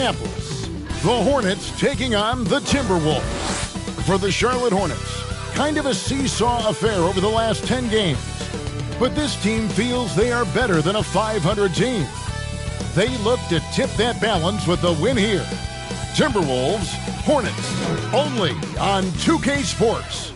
Minneapolis. The Hornets taking on the Timberwolves. For the Charlotte Hornets, kind of a seesaw affair over the last 10 games. But this team feels they are better than a 500 team. They look to tip that balance with the win here. Timberwolves, Hornets, only on 2K Sports.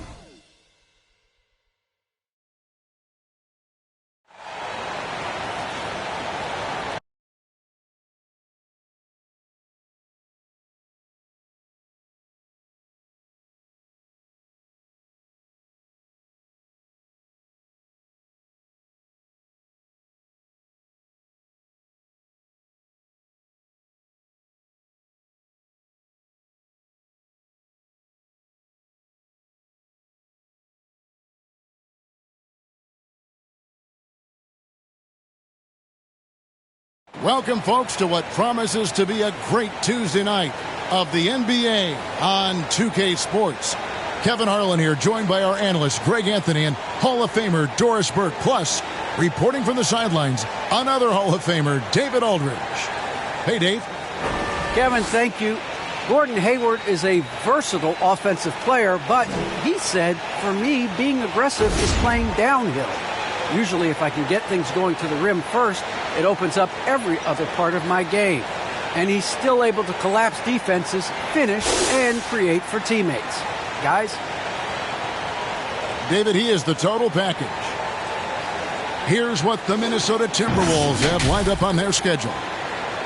Welcome, folks, to what promises to be a great Tuesday night of the NBA on 2K Sports. Kevin Harlan here, joined by our analyst, Greg Anthony, and Hall of Famer Doris Burke. Plus, reporting from the sidelines, another Hall of Famer, David Aldridge. Hey, Dave. Kevin, thank you. Gordon Hayward is a versatile offensive player, but he said, for me, being aggressive is playing downhill. Usually, if I can get things going to the rim first, it opens up every other part of my game. And he's still able to collapse defenses, finish, and create for teammates. Guys? David, he is the total package. Here's what the Minnesota Timberwolves have lined up on their schedule.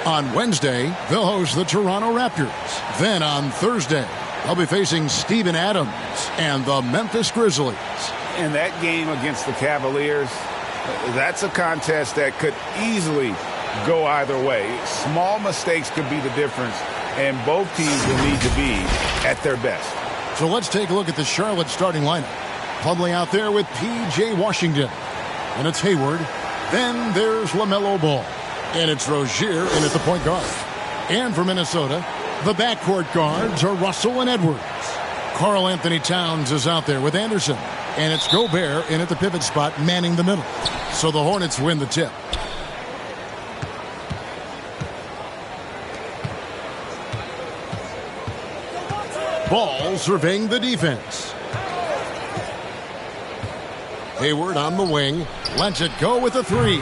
On Wednesday, they'll host the Toronto Raptors. Then on Thursday, they'll be facing Steven Adams and the Memphis Grizzlies. And that game against the Cavaliers, that's a contest that could easily go either way. Small mistakes could be the difference, and both teams will need to be at their best. So let's take a look at the Charlotte starting lineup. Plumlee out there with P.J. Washington. And it's Hayward. Then there's LaMelo Ball. And it's Rozier in at the point guard. And for Minnesota, the backcourt guards are Russell and Edwards. Karl Anthony Towns is out there with Anderson. And it's Gobert in at the pivot spot, manning the middle. So the Hornets win the tip. Ball surveying the defense. Hayward on the wing. Lets it go with a three.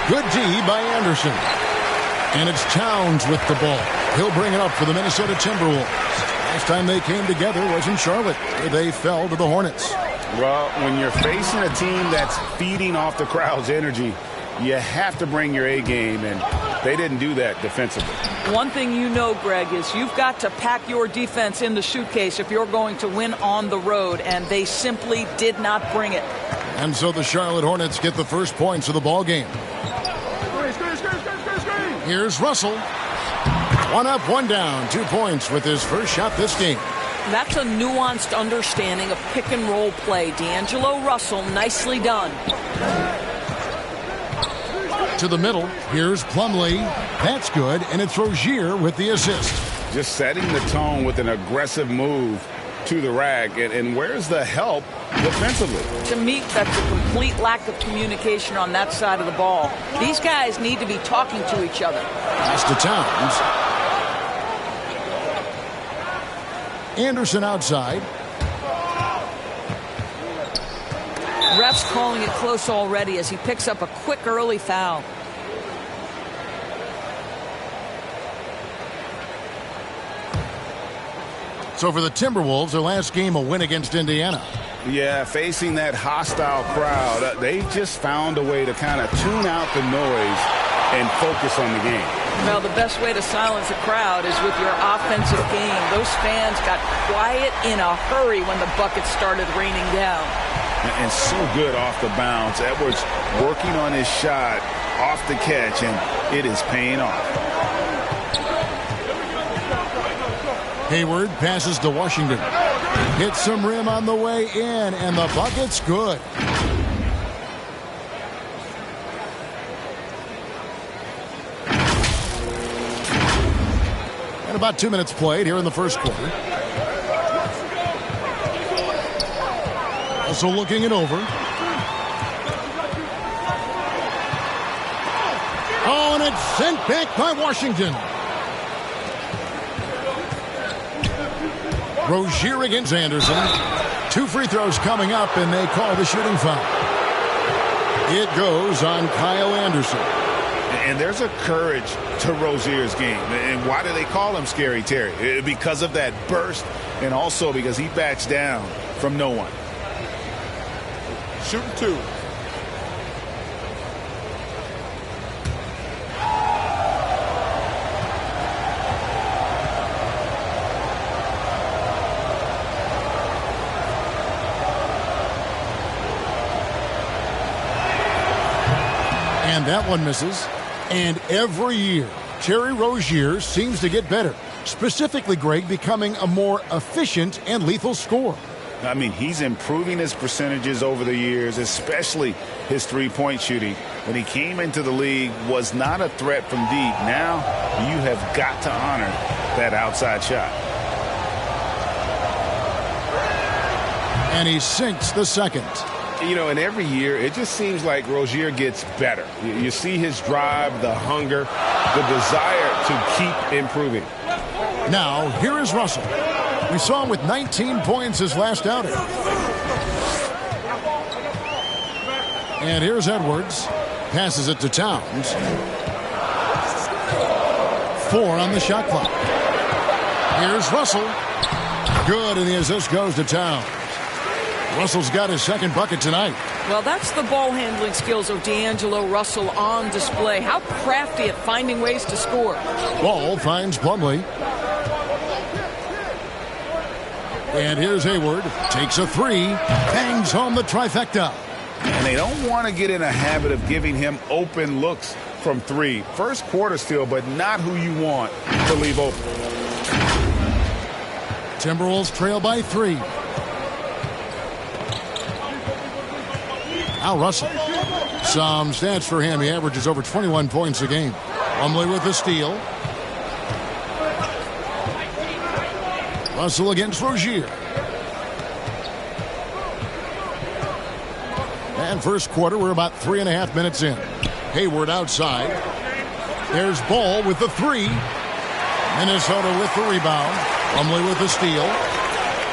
Good D by Anderson. And it's Towns with the ball. He'll bring it up for the Minnesota Timberwolves. Last time they came together was in Charlotte, where they fell to the Hornets. Well, when you're facing a team that's feeding off the crowd's energy, you have to bring your A game, and they didn't do that defensively. One thing you know, Greg, is you've got to pack your defense in the suitcase if you're going to win on the road, and they simply did not bring it. And so the Charlotte Hornets get the first points of the ball game. Here's Russell. One up, one down. 2 points with his first shot this game. That's a nuanced understanding of pick and roll play. D'Angelo Russell, nicely done. To the middle, here's Plumlee. That's good, and it's Rozier with the assist. Just setting the tone with an aggressive move to the rack. And where's the help defensively? To me, that's a complete lack of communication on that side of the ball. These guys need to be talking to each other. Pass to Towns. Anderson outside. Refs calling it close already as he picks up a quick early foul. So for the Timberwolves, their last game a win against Indiana. Yeah, facing that hostile crowd, they just found a way to kind of tune out the noise and focus on the game. Well, the best way to silence a crowd is with your offensive game. Those fans got quiet in a hurry when the buckets started raining down. And so good off the bounce. Edwards working on his shot off the catch, and it is paying off. Hayward passes to Washington. Hits some rim on the way in, and the bucket's good. And about 2 minutes played here in the first quarter. Also looking it over. Oh, and it's sent back by Washington. Rozier against Anderson. 2 free throws coming up, and they call the shooting foul. It goes on Kyle Anderson. And there's a courage to Rozier's game. And why do they call him Scary Terry? Because of that burst, and also because he backs down from no one. Shooting 2. And that one misses. And every year, Terry Rozier seems to get better. Specifically, Greg, becoming a more efficient and lethal scorer. I mean, he's improving his percentages over the years, especially his three-point shooting. When he came into the league, was not a threat from deep. Now, you have got to honor that outside shot. And he sinks the second. You know, and every year, it just seems like Rozier gets better. You see his drive, the hunger, the desire to keep improving. Now, here is Russell. We saw him with 19 points his last outing. And here's Edwards. Passes it to Towns. 4 on the shot clock. Here's Russell. Good, and the assist goes to Towns. Russell's got his second bucket tonight. Well, that's the ball handling skills of D'Angelo Russell on display. How crafty at finding ways to score. Ball finds Plumlee. And here's Hayward. Takes a 3. Bangs home the trifecta. And they don't want to get in a habit of giving him open looks from 3. First quarter still, but not who you want to leave open. Timberwolves trail by 3. Now Russell. Some stats for him. He averages over 21 points a game. Plumlee with the steal. Russell against Rozier. And first quarter, we're about 3.5 minutes in. Hayward outside. There's Ball with the 3. Minnesota with the rebound. Plumlee with the steal.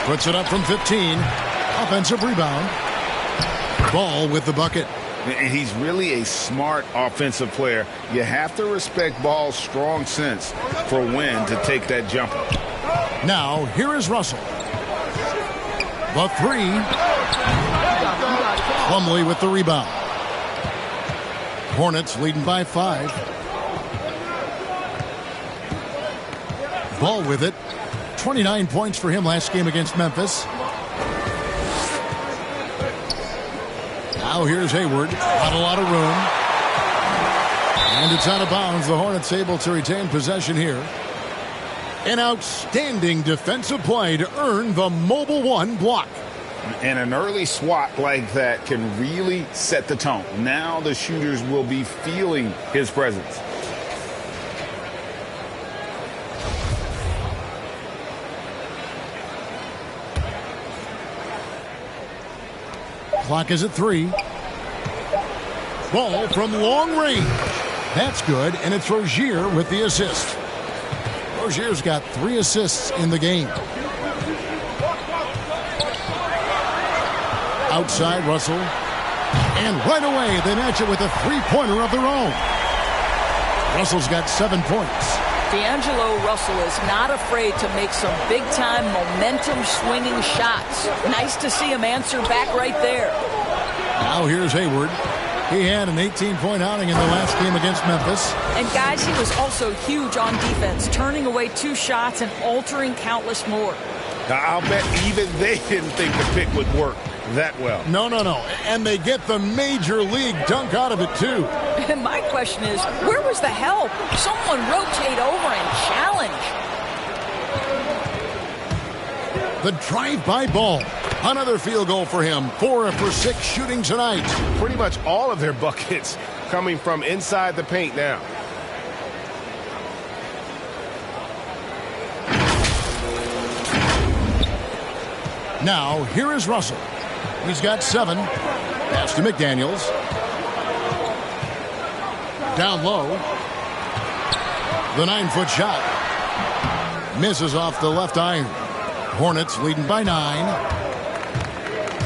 Puts it up from 15. Offensive rebound. Ball with the bucket. And he's really a smart offensive player. You have to respect Ball's strong sense for when to take that jumper. Now, here is Russell. The 3. Plumlee with the rebound. Hornets leading by 5. Ball with it. 29 points for him last game against Memphis. Now here's Hayward. Not a lot of room. And it's out of bounds. The Hornets able to retain possession here. An outstanding defensive play to earn the Mobile One block. And an early swat like that can really set the tone. Now the shooters will be feeling his presence. Clock is at 3. Ball from long range. That's good, and it's Rozier with the assist. Rozier's got 3 assists in the game. Outside Russell. And right away, they match it with a 3-pointer of their own. Russell's got 7 points. D'Angelo Russell is not afraid to make some big-time momentum-swinging shots. Nice to see him answer back right there. Now here's Hayward. He had an 18-point outing in the last game against Memphis. And, guys, he was also huge on defense, turning away 2 shots and altering countless more. Now, I'll bet even they didn't think the pick would work that well. No. And they get the major league dunk out of it, too. And my question is, where was the help? Someone rotate over and challenge. The drive-by Ball. Another field goal for him. 4 for 6 shooting tonight. Pretty much all of their buckets coming from inside the paint now. Now, here is Russell. He's got 7. Pass to McDaniels. Down low. The 9-foot shot. Misses off the left iron. Hornets leading by 9.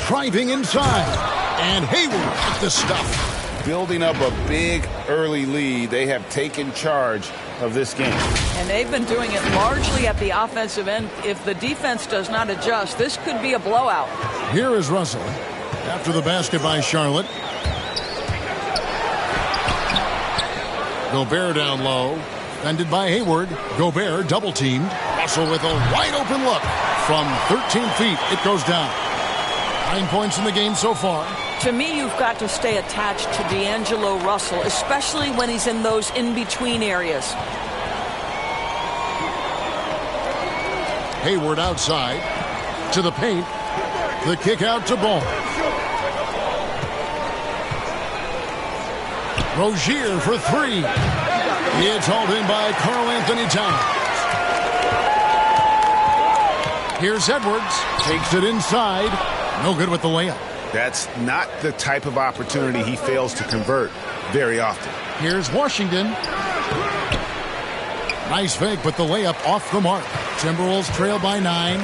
Driving inside. And Hayward with the stuff. Building up a big early lead. They have taken charge of this game. And they've been doing it largely at the offensive end. If the defense does not adjust, this could be a blowout. Here is Russell after the basket by Charlotte. Gobert down low. Defended by Hayward. Gobert double teamed. Russell with a wide open look. From 13 feet, it goes down. 9 points in the game so far. To me, you've got to stay attached to D'Angelo Russell, especially when he's in those in-between areas. Hayward outside to the paint. The kick out to Ball. Rozier for 3. It's hauled in by Karl Anthony Towns. Here's Edwards. Takes it inside. No good with the layup. That's not the type of opportunity he fails to convert very often. Here's Washington. Nice fake, but the layup off the mark. Timberwolves trail by 9.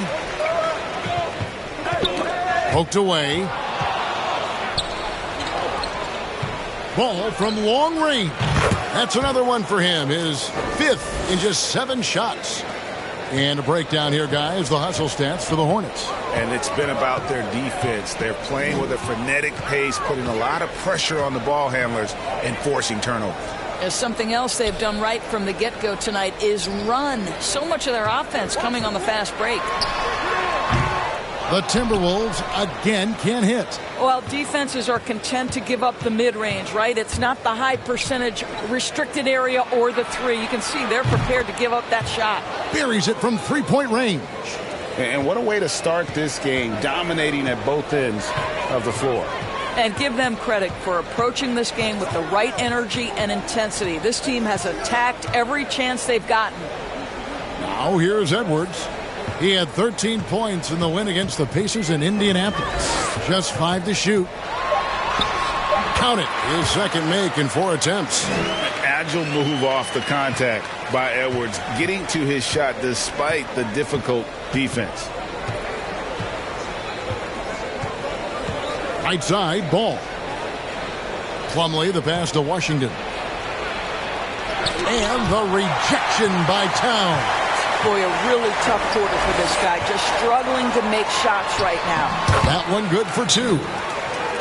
Poked away. Ball from long range. That's another one for him. His 5th in just 7 shots. And a breakdown here, guys. The hustle stats for the Hornets. And it's been about their defense. They're playing with a frenetic pace, putting a lot of pressure on the ball handlers and forcing turnovers. As something else they've done right from the get-go tonight is run. So much of their offense coming on the fast break. The Timberwolves again can't hit. Well, defenses are content to give up the mid-range, right? It's not the high percentage restricted area or the 3. You can see they're prepared to give up that shot. Buries it from 3-point range. And what a way to start this game, dominating at both ends of the floor. And give them credit for approaching this game with the right energy and intensity. This team has attacked every chance they've gotten. Now here's Edwards. He had 13 points in the win against the Pacers in Indianapolis. Just 5 to shoot. Count it. His second make in 4 attempts. Agile move off the contact by Edwards, getting to his shot despite the difficult defense. Right side, Ball. Plumlee, the pass to Washington. And the rejection by Towns. Boy, a really tough quarter for this guy. Just struggling to make shots right now. That one good for 2.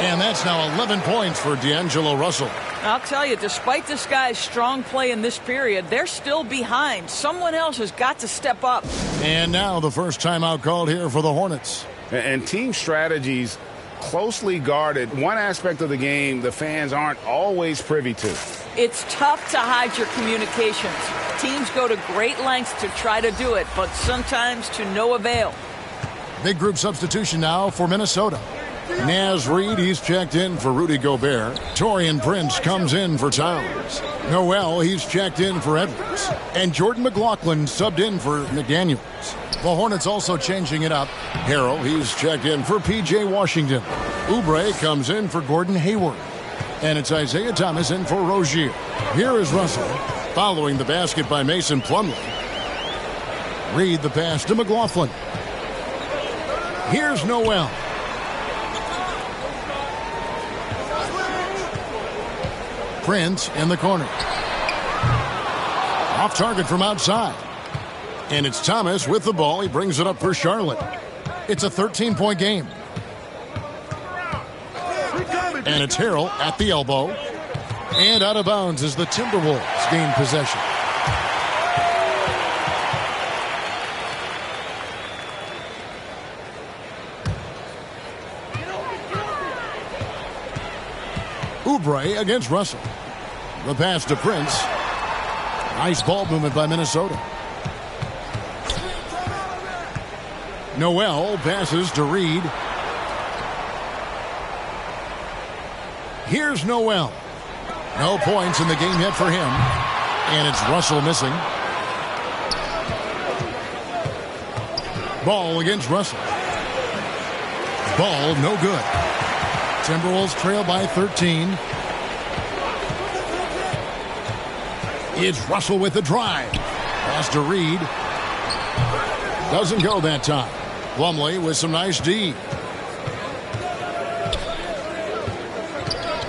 And that's now 11 points for D'Angelo Russell. I'll tell you, despite this guy's strong play in this period, they're still behind. Someone else has got to step up. And now the first timeout called here for the Hornets. And team strategies closely guarded. One aspect of the game the fans aren't always privy to. It's tough to hide your communications. Teams go to great lengths to try to do it, but sometimes to no avail. Big group substitution now for Minnesota. Naz Reid, he's checked in for Rudy Gobert. Taurean Prince comes in for Towns. Noel, he's checked in for Edwards. And Jordan McLaughlin subbed in for McDaniels. The Hornets also changing it up. Harrell, he's checked in for P.J. Washington. Oubre comes in for Gordon Hayward. And it's Isaiah Thomas in for Rozier. Here is Russell, following the basket by Mason Plumlee. Reid the pass to McLaughlin. Here's Noel. Prince in the corner. Off target from outside. And it's Thomas with the ball. He brings it up for Charlotte. It's a 13-point game. And it's Harrell at the elbow. And out of bounds as the Timberwolves gain possession. Oubre against Russell. The pass to Prince. Nice ball movement by Minnesota. Noel passes to Reid. Here's Noel. No points in the game yet for him. And it's Russell missing. Ball against Russell. Ball no good. Timberwolves trail by 13. It's Russell with the drive. Pass to Reid. Doesn't go that time. Plumlee with some nice D.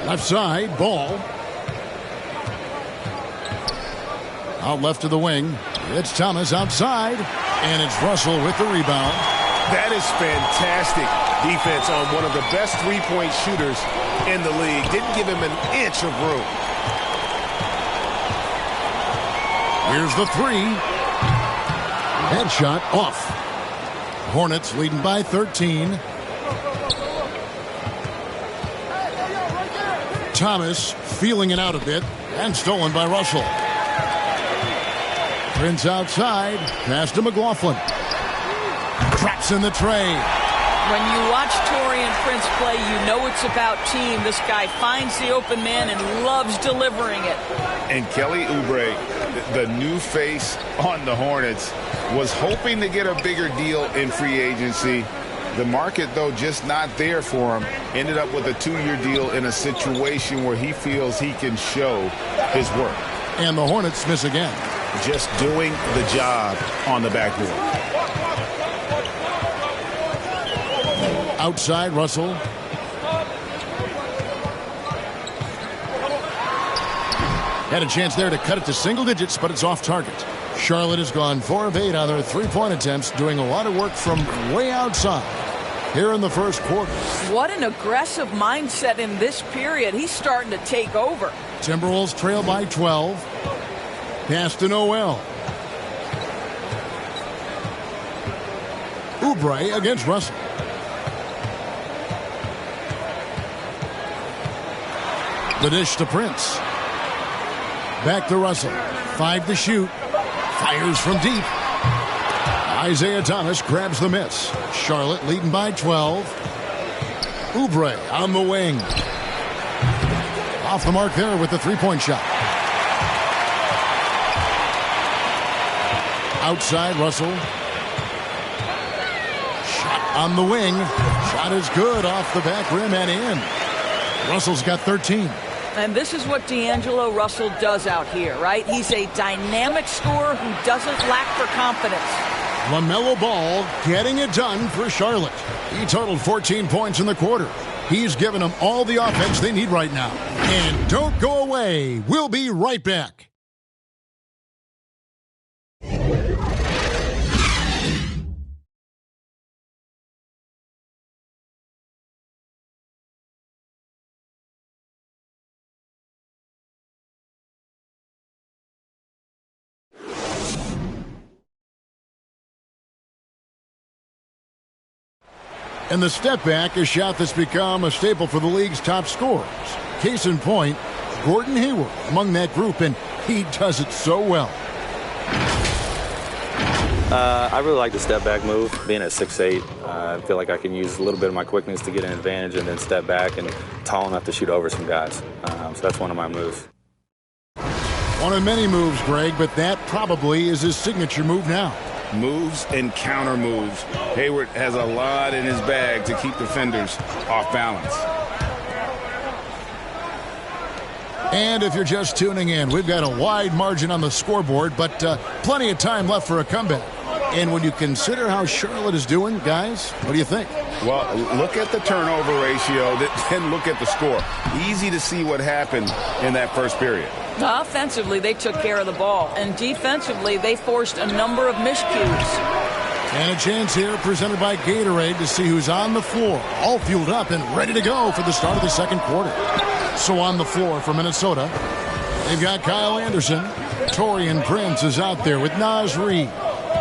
Left side, ball. Out left to the wing. It's Thomas outside. And it's Russell with the rebound. That is fantastic defense on one of the best three-point shooters in the league. Didn't give him an inch of room. Here's the three. Headshot off. Hornets leading by 13. Thomas feeling it out a bit and stolen by Russell. Prince outside. Pass to McLaughlin. Traps in the tray. When you watch Taurean Prince play, you know it's about team. This guy finds the open man and loves delivering it. And Kelly Oubre, the new face on the Hornets, was hoping to get a bigger deal in free agency. The market, though, just not there for him. Ended up with a 2-year deal in a situation where he feels he can show his work. And the Hornets miss again. Just doing the job on the backboard. Outside, Russell. Had a chance there to cut it to single digits, but it's off target. Charlotte has gone 4 of 8 on their three-point attempts, doing a lot of work from way outside here in the first quarter. What an aggressive mindset in this period. He's starting to take over. Timberwolves trail by 12. Pass to Noel. Oubre against Russell. The dish to Prince. Back to Russell. 5 to shoot. Fires from deep. Isaiah Thomas grabs the miss. Charlotte leading by 12. Oubre on the wing. Off the mark there with the three-point shot. Outside, Russell. Shot on the wing. Shot is good off the back rim and in. Russell's got 13. And this is what D'Angelo Russell does out here, right? He's a dynamic scorer who doesn't lack for confidence. LaMelo Ball getting it done for Charlotte. He totaled 14 points in the quarter. He's given them all the offense they need right now. And don't go away. We'll be right back. And the step back, a shot that's become a staple for the league's top scorers. Case in point, Gordon Hayward among that group, and he does it so well. I really like the step back move. Being at 6'8", I feel like I can use a little bit of my quickness to get an advantage and then step back and tall enough to shoot over some guys. So that's one of my moves. One of many moves, Greg, but that probably is his signature move now. Moves and counter moves. Hayward has a lot in his bag to keep defenders off balance. And if you're just tuning in, we've got a wide margin on the scoreboard, but plenty of time left for a comeback. And when you consider how Charlotte is doing, guys, what do you think? Well, look at the turnover ratio, then look at the score. Easy to see what happened in that first period. Offensively, they took care of the ball. And defensively, they forced a number of miscues. And a chance here presented by Gatorade to see who's on the floor, all fueled up and ready to go for the start of the second quarter. So on the floor for Minnesota, they've got Kyle Anderson. Taurean Prince is out there with Naz Reid.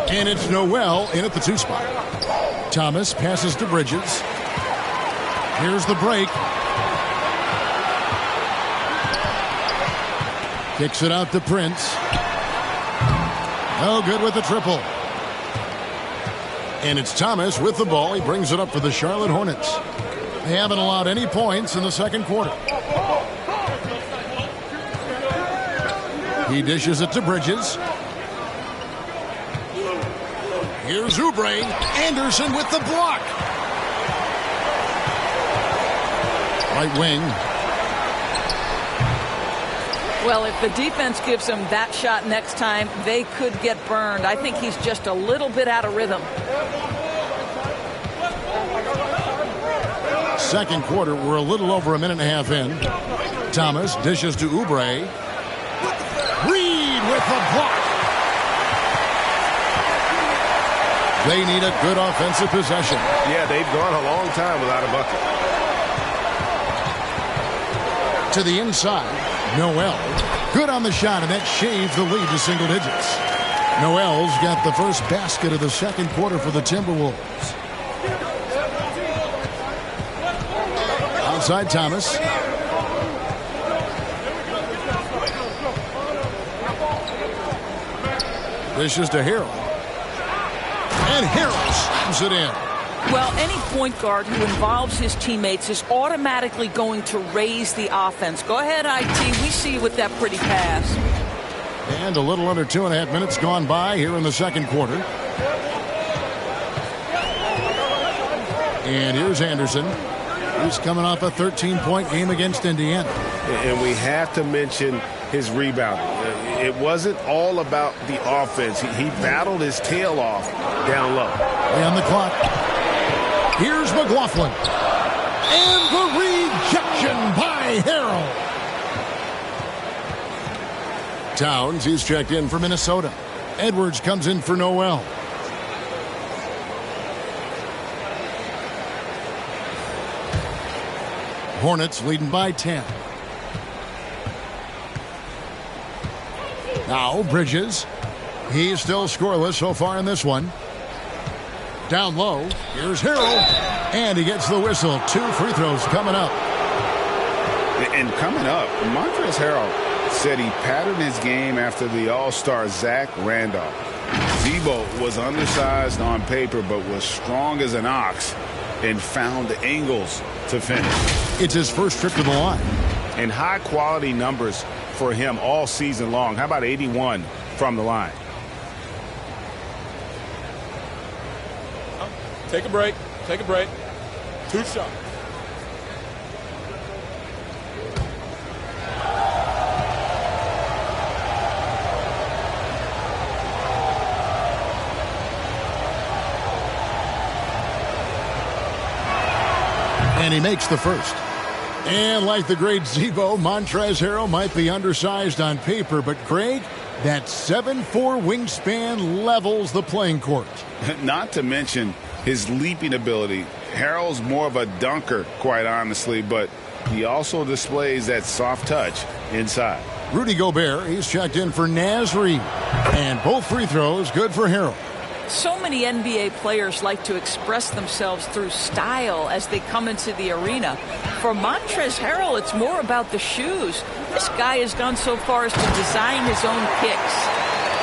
And it's Noel in at the 2 spot. Thomas passes to Bridges. Here's the break. Kicks it out to Prince. No good with the triple. And it's Thomas with the ball. He brings it up for the Charlotte Hornets. They haven't allowed any points in the second quarter. He dishes it to Bridges. Here's Oubre. Anderson with the block. Right wing. Well, if the defense gives him that shot next time, they could get burned. I think he's just a little bit out of rhythm. second quarter. We're a little over a minute and a half in. Thomas dishes to Oubre. Reed with the block. They need a good offensive possession. Yeah, they've gone a long time without a bucket. To the inside, Noel. Good on the shot, and that shaves the lead to single digits. Noel's got the first basket of the second quarter for the Timberwolves. Outside Thomas. Dishes to Harrell. And Harrell slams it in. Well, any point guard who involves his teammates is automatically going to raise the offense. Go ahead, IT. We see you with that pretty pass. And a little under 2.5 minutes gone by here in the second quarter. And here's Anderson. He's coming off a 13-point game against Indiana. And we have to mention his rebounding. It wasn't all about the offense. He battled his tail off down low. On the clock. Here's McLaughlin. And the rejection by Harrell. Towns, he's checked in for Minnesota. Edwards comes in for Noel. Hornets leading by 10. Now Bridges. He's still scoreless so far in this one. Down low. Here's Harrell. And he gets the whistle. 2 free throws coming up. And coming up, Montrezl Harrell said he patterned his game after the All-Star Zach Randolph. Zebo was undersized on paper but was strong as an ox and found the angles to finish. It's his first trip to the line. And high-quality numbers for him all season long. How about 81 from the line? Take a break. Take a break. 2 shots. And he makes the first. And like the great Zebo, Montrezl Harrell might be undersized on paper, but Craig, that 7'4" wingspan levels the playing court. Not to mention his leaping ability. Harrell's more of a dunker, quite honestly, but he also displays that soft touch inside. Rudy Gobert, he's checked in for Nasri. And both free throws good for Harrell. So many NBA players like to express themselves through style as they come into the arena. For Montrezl Harrell, it's more about the shoes. This guy has gone so far as to design his own kicks.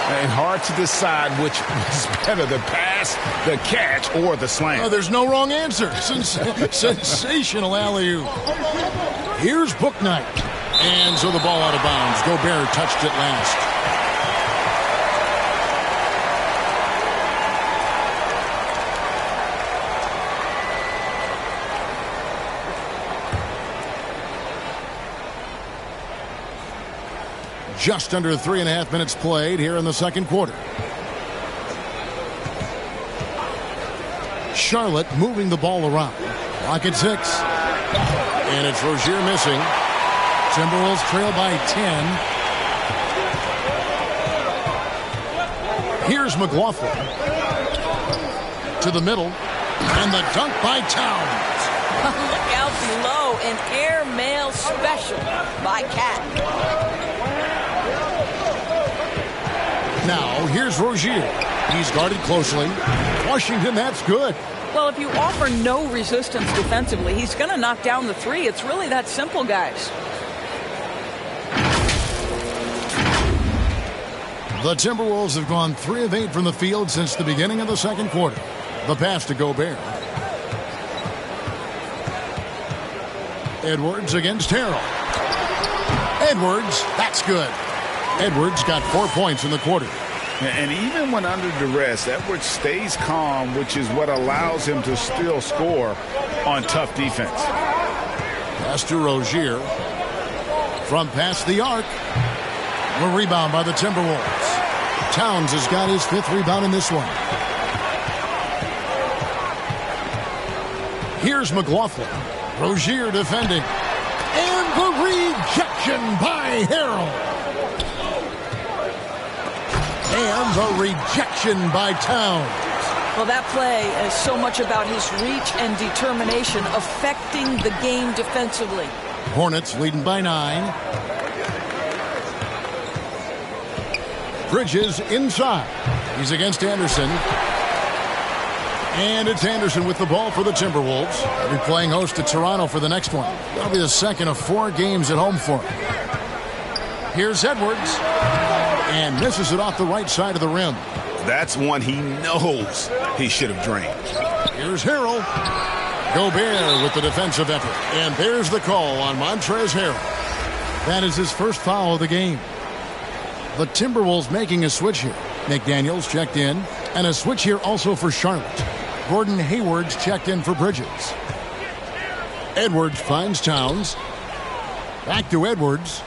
And hard to decide which was better, the pass, the catch, or the slam. Oh, there's no wrong answer. Sensational alley-oop. Here's Bouknight. And so the ball out of bounds. Gobert touched it last. Just under 3.5 minutes played here in the second quarter. Charlotte moving the ball around. Clock at 6. And it's Rozier missing. Timberwolves trail by 10. Here's McLaughlin. To the middle. And the dunk by Towns. Look out below. An airmail special by Cat. Now, here's Rozier. He's guarded closely. Washington, that's good. Well, if you offer no resistance defensively, he's going to knock down the 3. It's really that simple, guys. The Timberwolves have gone 3 of 8 from the field since the beginning of the second quarter. The pass to Gobert. Edwards against Harrell. Edwards, that's good. Edwards got 4 points in the quarter. And even when under duress, Edwards stays calm, which is what allows him to still score on tough defense. Pass to Rozier. From past the arc. A rebound by the Timberwolves. Towns has got his 5th rebound in this one. Here's McLaughlin. Rozier defending. And the rejection by Harrell. And the rejection by Towns. Well, that play is so much about his reach and determination affecting the game defensively. Hornets leading by 9. Bridges inside. He's against Anderson. And it's Anderson with the ball for the Timberwolves. They'll be playing host to Toronto for the next one. That'll be the second of 4 games at home for him. Here's Edwards. And misses it off the right side of the rim. That's one he knows he should have drained. Here's Harrell. Gobert with the defensive effort. And there's the call on Montrezl Harrell. That is his first foul of the game. The Timberwolves making a switch here. McDaniels checked in. And a switch here also for Charlotte. Gordon Hayward's checked in for Bridges. Edwards finds Towns. Back to Edwards.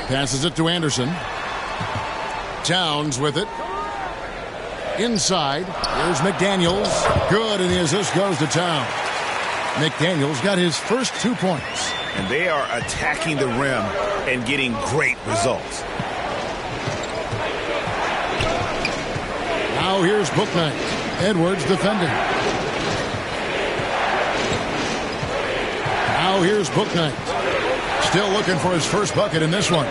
Passes it to Anderson. Towns with it. Inside. Here's McDaniels. Good, and the assist goes to Towns. McDaniels got his first 2 points. And they are attacking the rim and getting great results. Now here's Bouknight. Edwards defending. Now here's Bouknight. Still looking for his first bucket in this one.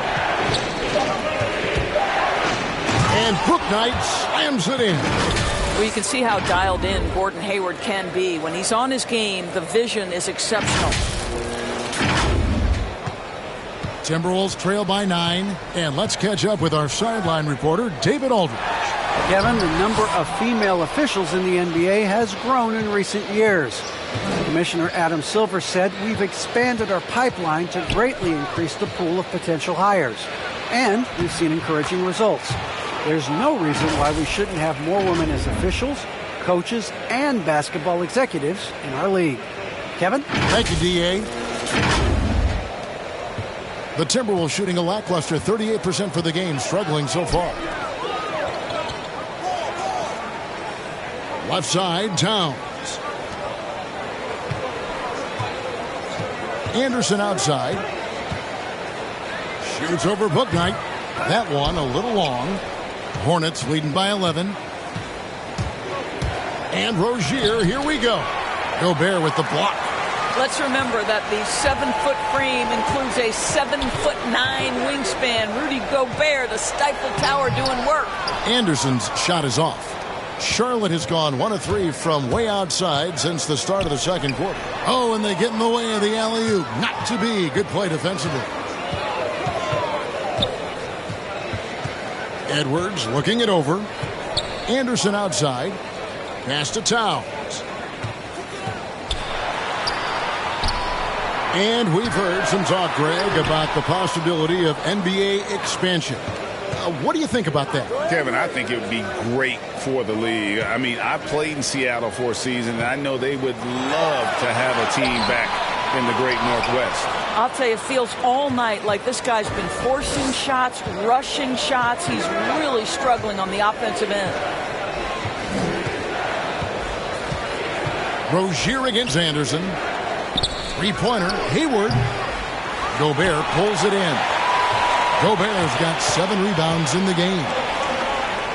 And Bouknight slams it in. Well, you can see how dialed in Gordon Hayward can be. When he's on his game, the vision is exceptional. Timberwolves trail by 9. And let's catch up with our sideline reporter, David Aldridge. Kevin, the number of female officials in the NBA has grown in recent years. Commissioner Adam Silver said, "We've expanded our pipeline to greatly increase the pool of potential hires. And we've seen encouraging results. There's no reason why we shouldn't have more women as officials, coaches, and basketball executives in our league." Kevin? Thank you, D.A. The Timberwolves shooting a lackluster 38% for the game, struggling so far. Left side, Towns. Anderson outside. Shoots over Bouknight. That one a little long. Hornets leading by 11. And Rozier, here we go. Gobert with the block. Let's remember that the 7-foot frame includes a 7'9" wingspan. Rudy Gobert, the Stifle Tower, doing work. Anderson's shot is off. Charlotte has gone 1 of 3 from way outside since the start of the second quarter. Oh, and they get in the way of the alley-oop. Not to be. Good play defensively. Edwards looking it over. Anderson outside. Pass to Towns. And we've heard some talk, Greg, about the possibility of NBA expansion. What do you think about that? Kevin, I think it would be great for the league. I mean, I played in Seattle for a season, and I know they would love to have a team back in the great Northwest. I'll tell you, it feels all night like this guy's been forcing shots, rushing shots. He's really struggling on the offensive end. Rozier against Anderson. Three-pointer, Hayward. Gobert pulls it in. Gobert's got 7 rebounds in the game.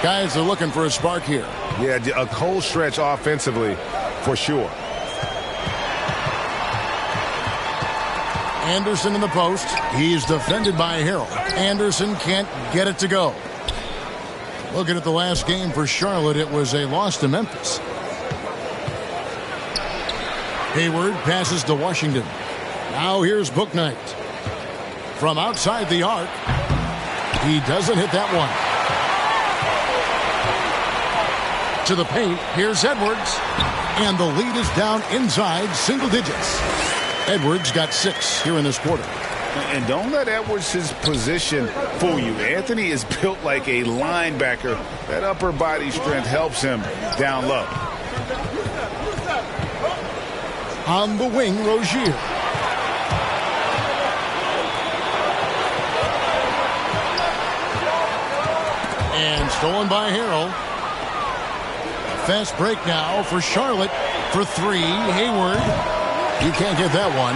Guys are looking for a spark here. Yeah, a cold stretch offensively for sure. Anderson in the post. He's defended by Harrell. Anderson can't get it to go. Looking at the last game for Charlotte, it was a loss to Memphis. Hayward passes to Washington. Now here's Bouknight. From outside the arc. He doesn't hit that one. To the paint. Here's Edwards. And the lead is down inside single digits. Edwards got 6 here in this quarter. And don't let Edwards' position fool you. Anthony is built like a linebacker. That upper body strength helps him down low. On the wing, Rozier. And stolen by Harrell. Fast break now for Charlotte for three. Hayward. You can't get that one.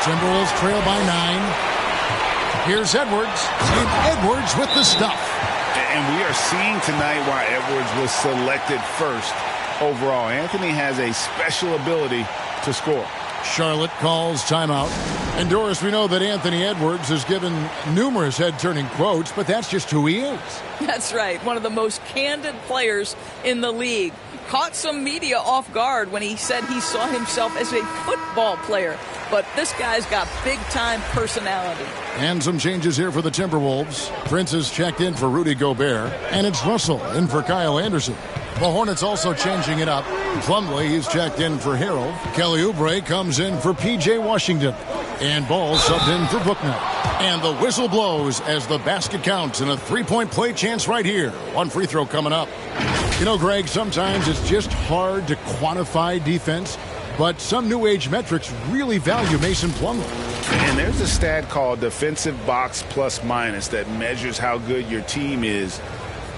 Timberwolves trail by 9. Here's Edwards. And Edwards with the stuff. And we are seeing tonight why Edwards was selected first overall. Anthony has a special ability to score. Charlotte calls timeout. And Doris, we know that Anthony Edwards has given numerous head-turning quotes, but that's just who he is. That's right. One of the most candid players in the league. Caught some media off guard when he said he saw himself as a football player. But this guy's got big-time personality. And some changes here for the Timberwolves. Prince is checked in for Rudy Gobert. And it's Russell in for Kyle Anderson. The Hornets also changing it up. Plumlee, he's checked in for Harrell. Kelly Oubre comes in for P.J. Washington. And Ball subbed in for Booknight. And the whistle blows as the basket counts and a three-point play chance right here. One free throw coming up. You know, Greg, sometimes it's just hard to quantify defense, but some new age metrics really value Mason Plumlee. And there's a stat called defensive box plus minus that measures how good your team is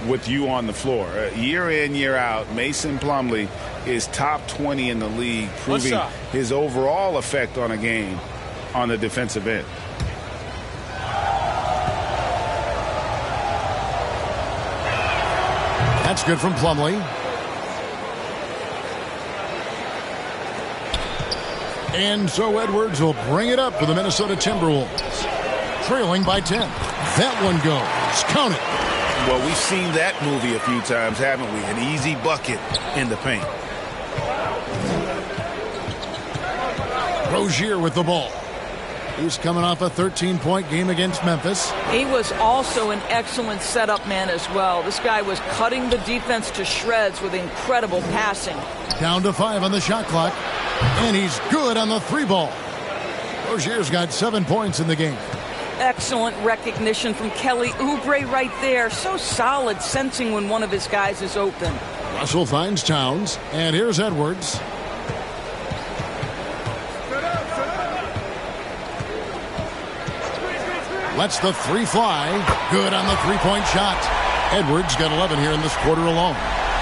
with you on the floor. Year in, year out, Mason Plumlee is top 20 in the league, proving his overall effect on a game on the defensive end. That's good from Plumlee. And so Edwards will bring it up for the Minnesota Timberwolves. Trailing by 10. That one goes. Count it. Well, we've seen that movie a few times, haven't we? An easy bucket in the paint. Rozier with the ball. He's coming off a 13-point game against Memphis. He was also an excellent setup man as well. This guy was cutting the defense to shreds with incredible passing. Down to 5 on the shot clock. And he's good on the 3-ball. Rozier's got 7 points in the game. Excellent recognition from Kelly Oubre right there. So solid, sensing when one of his guys is open. Russell finds Towns. And here's Edwards. Lets the 3 fly. Good on the 3-point shot. Edwards got 11 here in this quarter alone.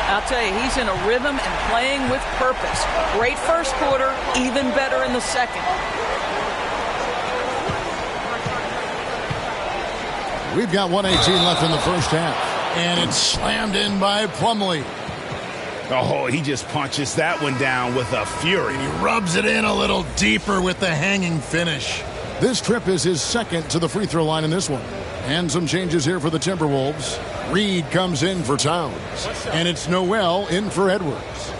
I'll tell you, he's in a rhythm and playing with purpose. Great first quarter, even better in the second. We've got 1:18 left in the first half. And it's slammed in by Plumlee. Oh, he just punches that one down with a fury. He rubs it in a little deeper with the hanging finish. This trip is his second to the free throw line in this one. And some changes here for the Timberwolves. Reed comes in for Towns. And it's Noel in for Edwards.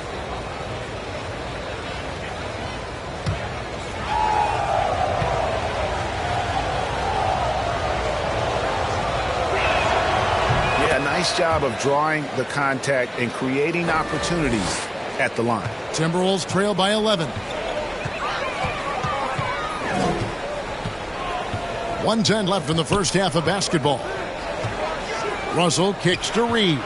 Yeah, nice job of drawing the contact and creating opportunities at the line. Timberwolves trail by 11. 1:10 left in the first half of basketball. Russell kicks to Reed.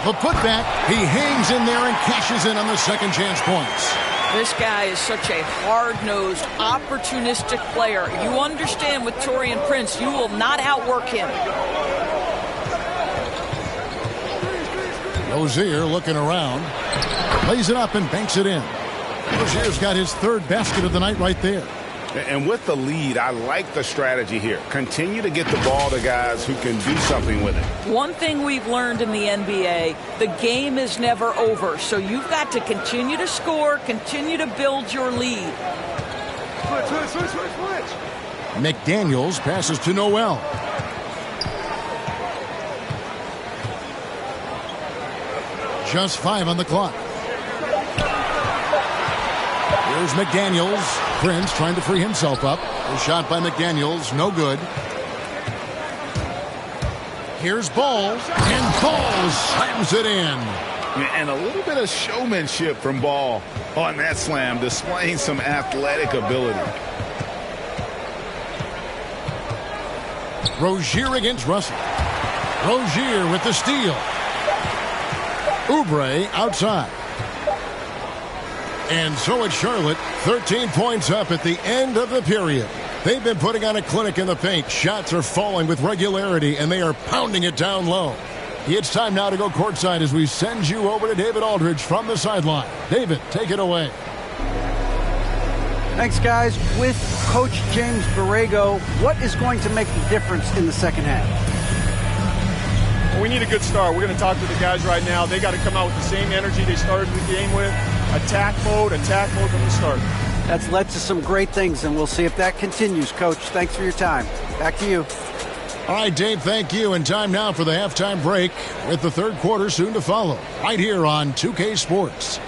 The putback. He hangs in there and cashes in on the second chance points. This guy is such a hard-nosed, opportunistic player. You understand with Taurean Prince, you will not outwork him. Rozier looking around. Lays it up and banks it in. Rozier's got his third basket of the night right there. And with the lead, I like the strategy here. Continue to get the ball to guys who can do something with it. One thing we've learned in the NBA, the game is never over. So you've got to continue to score, continue to build your lead. Switch. McDaniels passes to Noel. Just 5 on the clock. Here's McDaniels. Prince trying to free himself up. A shot by McDaniels. No good. Here's Ball. And Ball slams it in. And a little bit of showmanship from Ball on that slam, displaying some athletic ability. Rozier against Russell. Rozier with the steal. Oubre outside. And so it's Charlotte, 13 points up at the end of the period. They've been putting on a clinic in the paint. Shots are falling with regularity, and they are pounding it down low. It's time now to go courtside as we send you over to David Aldridge from the sideline. David, take it away. Thanks, guys. With Coach James Borrego, what is going to make the difference in the second half? Well, we need a good start. We're going to talk to the guys right now. They got to come out with the same energy they started the game with. Attack mode from the start. That's led to some great things, and we'll see if that continues. Coach, thanks for your time. Back to you. All right, Dave, thank you. And time now for the halftime break with the third quarter soon to follow right here on 2K Sports.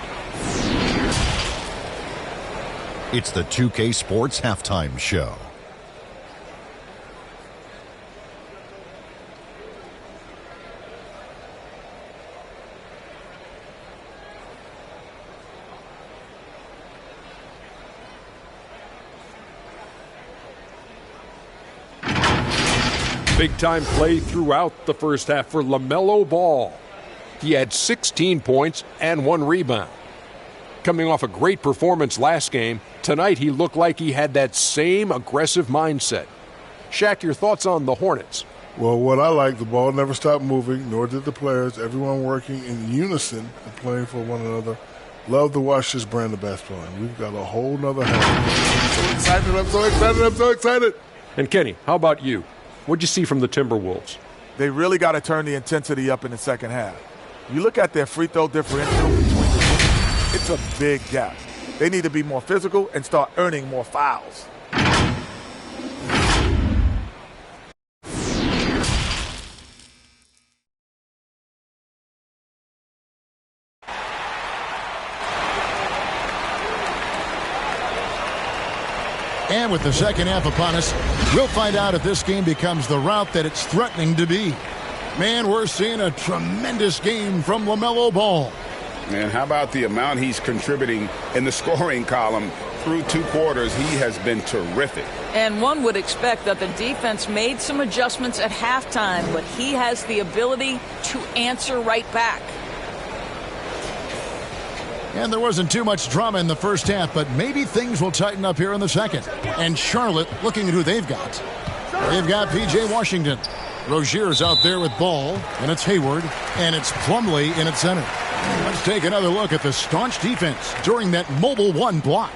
It's the 2K Sports Halftime Show. Big-time play throughout the first half for LaMelo Ball. He had 16 points and 1 rebound. Coming off a great performance last game, tonight he looked like he had that same aggressive mindset. Shaq, your thoughts on the Hornets? Well, what I like, the ball never stopped moving, nor did the players. Everyone working in unison and playing for one another. Love to watch this brand of basketball. And we've got a whole nother half. I'm so excited. And Kenny, how about you? What'd you see from the Timberwolves? They really got to turn the intensity up in the second half. You look at their free throw differential between the teams, it's a big gap. They need to be more physical and start earning more fouls. And with the second half upon us, we'll find out if this game becomes the route that it's threatening to be. Man, we're seeing a tremendous game from LaMelo Ball. And how about the amount he's contributing in the scoring column through 2 quarters? He has been terrific. And one would expect that the defense made some adjustments at halftime, but he has the ability to answer right back. And there wasn't too much drama in the first half, but maybe things will tighten up here in the second. And Charlotte, looking at who they've got. They've got P.J. Washington. Rozier's out there with Ball, and it's Hayward, and it's Plumlee in at center. Let's take another look at the staunch defense during that mobile 1 block.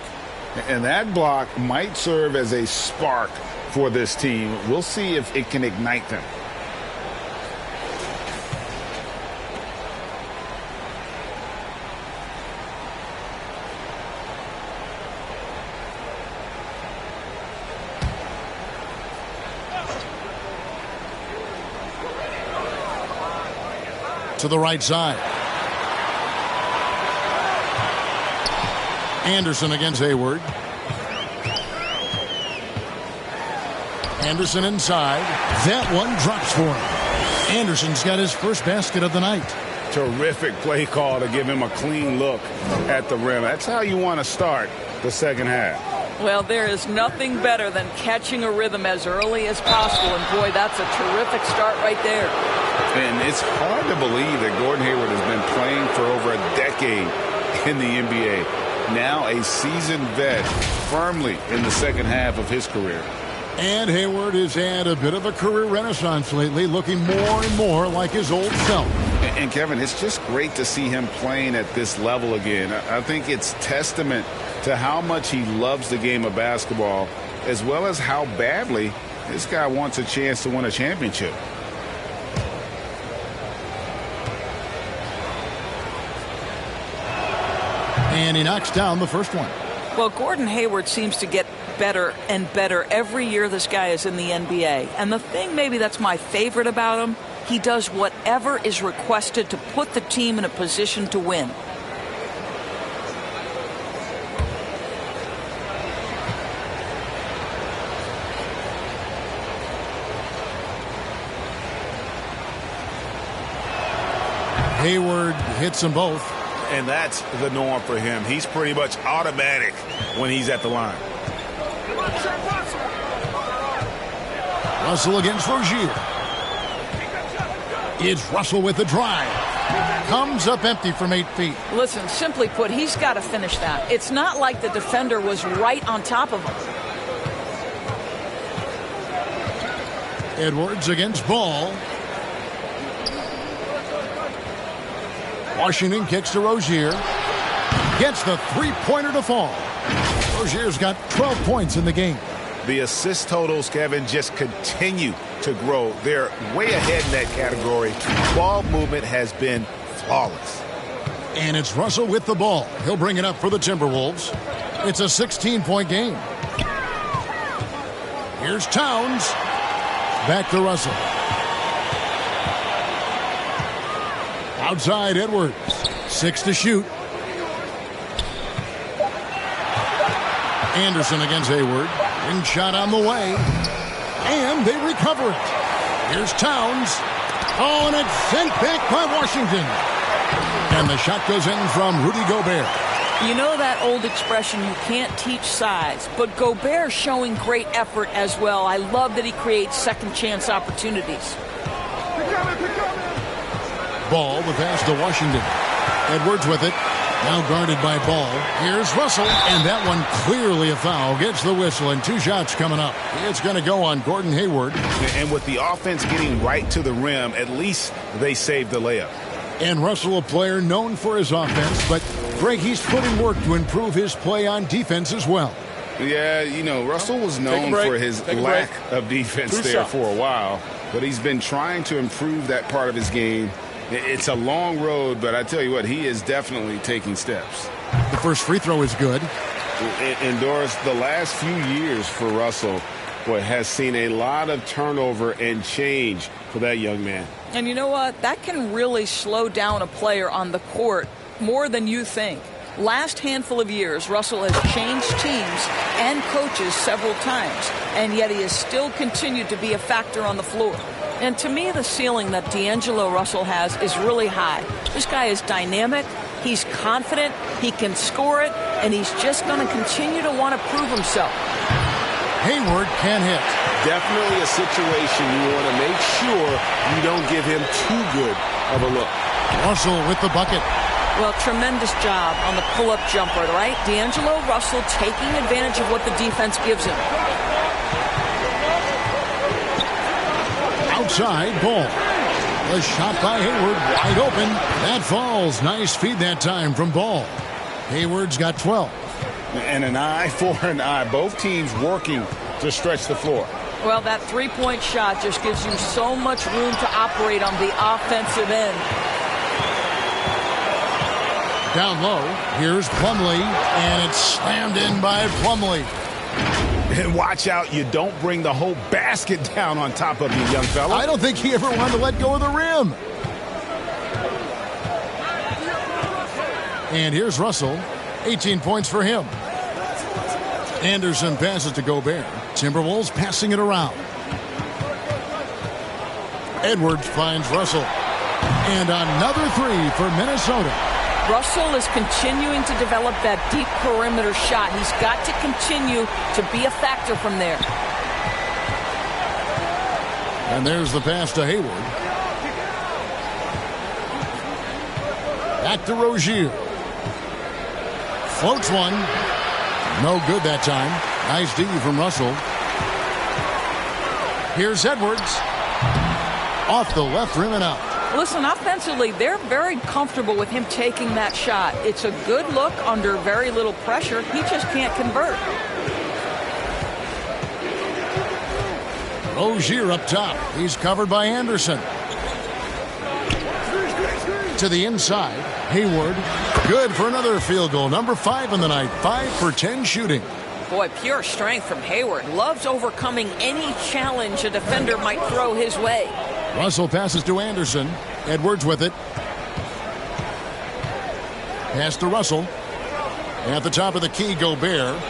And that block might serve as a spark for this team. We'll see if it can ignite them. To the right side. Anderson against Hayward. Anderson inside. That one drops for him. Anderson's got his first basket of the night. Terrific play call to give him a clean look at the rim. That's how you want to start the second half. Well, there is nothing better than catching a rhythm as early as possible. And, boy, that's a terrific start right there. And it's hard to believe that Gordon Hayward has been playing for over a decade in the NBA. Now a seasoned vet firmly in the second half of his career. And Hayward has had a bit of a career renaissance lately, looking more and more like his old self. And Kevin, it's just great to see him playing at this level again. I think it's testament to how much he loves the game of basketball, as well as how badly this guy wants a chance to win a championship. And he knocks down the first one. Well, Gordon Hayward seems to get better and better every year this guy is in the NBA. And the thing maybe that's my favorite about him, he does whatever is requested to put the team in a position to win. Hayward hits them both. And that's the norm for him. He's pretty much automatic when he's at the line. Russell against Rozier. It's Russell with the drive. Comes up empty from 8 feet. Listen, simply put, he's got to finish that. It's not like the defender was right on top of him. Edwards against Ball. Washington kicks to Rozier. Gets the three-pointer to fall. Rozier's got 12 points in the game. The assist totals, Kevin, just continue to grow. They're way ahead in that category. Ball movement has been flawless. And it's Russell with the ball. He'll bring it up for the Timberwolves. It's a 16-point game. Here's Towns. Back to Russell. Outside Edwards. 6 to shoot. Anderson against Hayward. Ring shot on the way. And they recover it. Here's Towns. Oh, and it's sent back by Washington. And the shot goes in from Rudy Gobert. You know that old expression, you can't teach size, but Gobert's showing great effort as well. I love that he creates second chance opportunities. Ball, the pass to Washington. Edwards with it. Now guarded by Ball. Here's Russell, and that one clearly a foul. Gets the whistle, and 2 shots coming up. It's going to go on Gordon Hayward. And with the offense getting right to the rim, at least they saved the layup. And Russell, a player known for his offense, but Greg, he's putting work to improve his play on defense as well. Yeah, you know, Russell was known for his lack of defense there for a while, but he's been trying to improve that part of his game. It's a long road, but I tell you what, he is definitely taking steps. The first free throw is good. And Doris, the last few years for Russell, has seen a lot of turnover and change for that young man. And you know what? That can really slow down a player on the court more than you think. Last handful of years, Russell has changed teams and coaches several times, and yet he has still continued to be a factor on the floor. And to me, the ceiling that D'Angelo Russell has is really high. This guy is dynamic, he's confident, he can score it, and he's just going to continue to want to prove himself. Hayward can hit. Definitely a situation you want to make sure you don't give him too good of a look. Russell with the bucket. Well, tremendous job on the pull-up jumper, right? D'Angelo Russell taking advantage of what the defense gives him. Outside Ball. The shot by Hayward, wide open. That falls. Nice feed that time from Ball. Hayward's got 12. And an eye for an eye. Both teams working to stretch the floor. Well, that three-point shot just gives you so much room to operate on the offensive end. Down low, here's Plumlee, and it's slammed in by Plumlee. And watch out, you don't bring the whole basket down on top of you, young fella. I don't think he ever wanted to let go of the rim. And here's Russell, 18 points for him. Anderson passes to Gobert. Timberwolves passing it around. Edwards finds Russell. And another three for Minnesota. Russell is continuing to develop that deep perimeter shot. He's got to continue to be a factor from there. And there's the pass to Hayward. Back to Rozier. Floats one. No good that time. Nice D from Russell. Here's Edwards. Off the left rim and out. Listen, offensively, they're very comfortable with him taking that shot. It's a good look under very little pressure. He just can't convert. Rozier up top. He's covered by Anderson. To the inside. Hayward. Good for another field goal. Number 5 in the night. 5 for 10 shooting. Boy, pure strength from Hayward. Loves overcoming any challenge a defender might throw his way. Russell passes to Anderson. Edwards with it. Pass to Russell. At the top of the key, Gobert.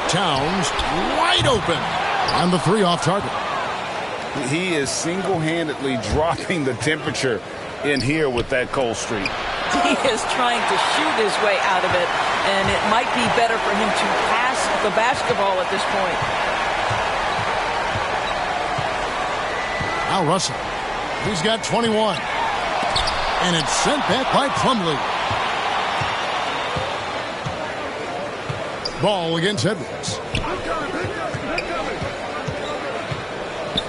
Towns wide open. On the 3 off target. He is single-handedly dropping the temperature in here with that cold streak. He is trying to shoot his way out of it, and it might be better for him to pass the basketball at this point. Now Russell. He's got 21. And it's sent back by Plumlee. Ball against Edwards.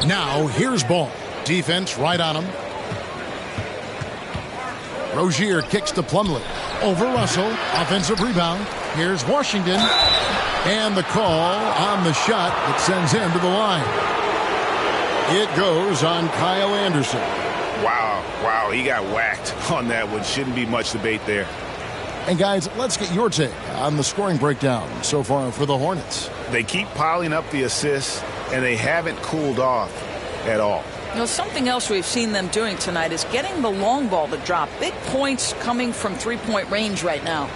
Now here's Ball. Defense right on him. Rozier kicks to Plumlee. Over Russell. Offensive rebound. Here's Washington. And the call on the shot that sends him to the line. It goes on Kyle Anderson. Wow, he got whacked on that one. Shouldn't be much debate there. And guys, let's get your take on the scoring breakdown so far for the Hornets. They keep piling up the assists, and they haven't cooled off at all. You know, something else we've seen them doing tonight is getting the long ball to drop. Big points coming from three-point range right now.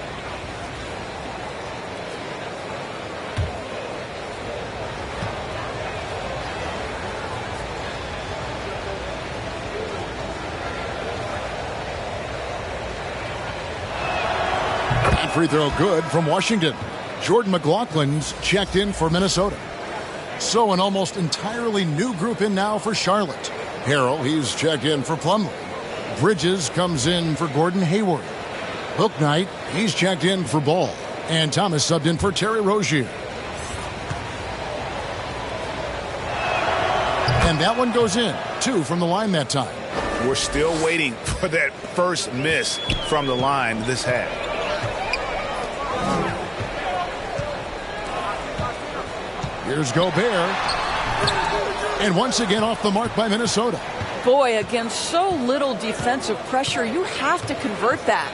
Free throw good from Washington. Jordan McLaughlin's checked in for Minnesota. So an almost entirely new group in now for Charlotte. Harrell, he's checked in for Plumlee. Bridges comes in for Gordon Hayward. Bouknight, he's checked in for Ball. And Thomas subbed in for Terry Rozier. And that one goes in. 2 from the line that time. We're still waiting for that first miss from the line this half. Here's Gobert. And once again off the mark by Minnesota. Boy, against so little defensive pressure, you have to convert that.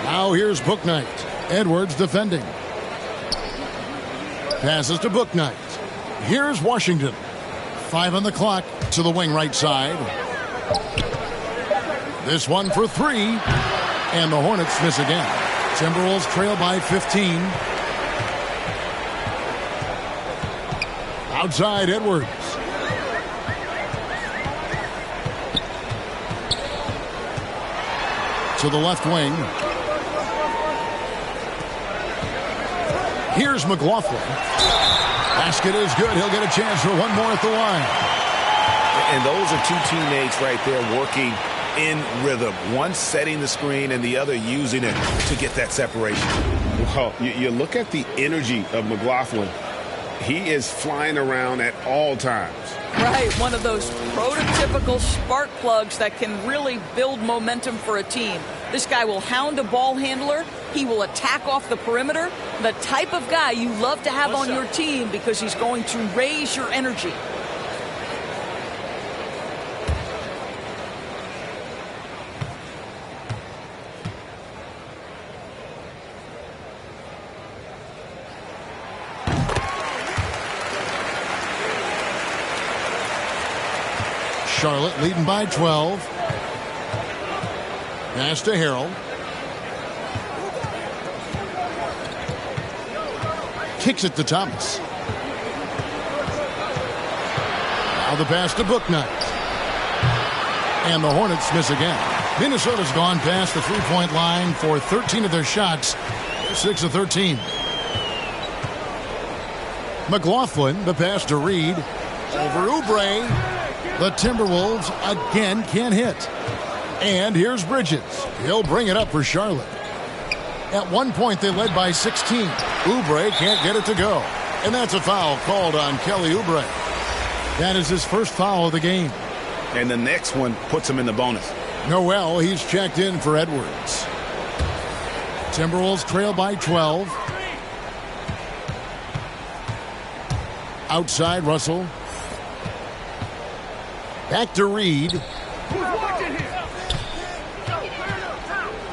Now here's Bouknight. Edwards defending. Passes to Bouknight. Here's Washington. 5 on the clock to the wing right side. This one for 3. And the Hornets miss again. Timberwolves trail by 15. Outside Edwards. To the left wing. Here's McLaughlin. Basket is good. He'll get a chance for one more at the line. And those are two teammates right there working in rhythm. One setting the screen and the other using it to get that separation. Well, you look at the energy of McLaughlin. He is flying around at all times. Right, one of those prototypical spark plugs that can really build momentum for a team. This guy will hound a ball handler. He will attack off the perimeter. The type of guy you love to have on your team because he's going to raise your energy. Charlotte leading by 12. Pass to Harrell. Kicks it to Thomas. Now the pass to Bouknight. And the Hornets miss again. Minnesota's gone past the three-point line for 13 of their shots. 6 of 13. McLaughlin, the pass to Reed. Over Oubre. The Timberwolves again can't hit. And here's Bridges. He'll bring it up for Charlotte. At one point, they led by 16. Oubre can't get it to go. And that's a foul called on Kelly Oubre. That is his first foul of the game. And the next one puts him in the bonus. Noel, he's checked in for Edwards. Timberwolves trail by 12. Outside, Russell. Back to Reed.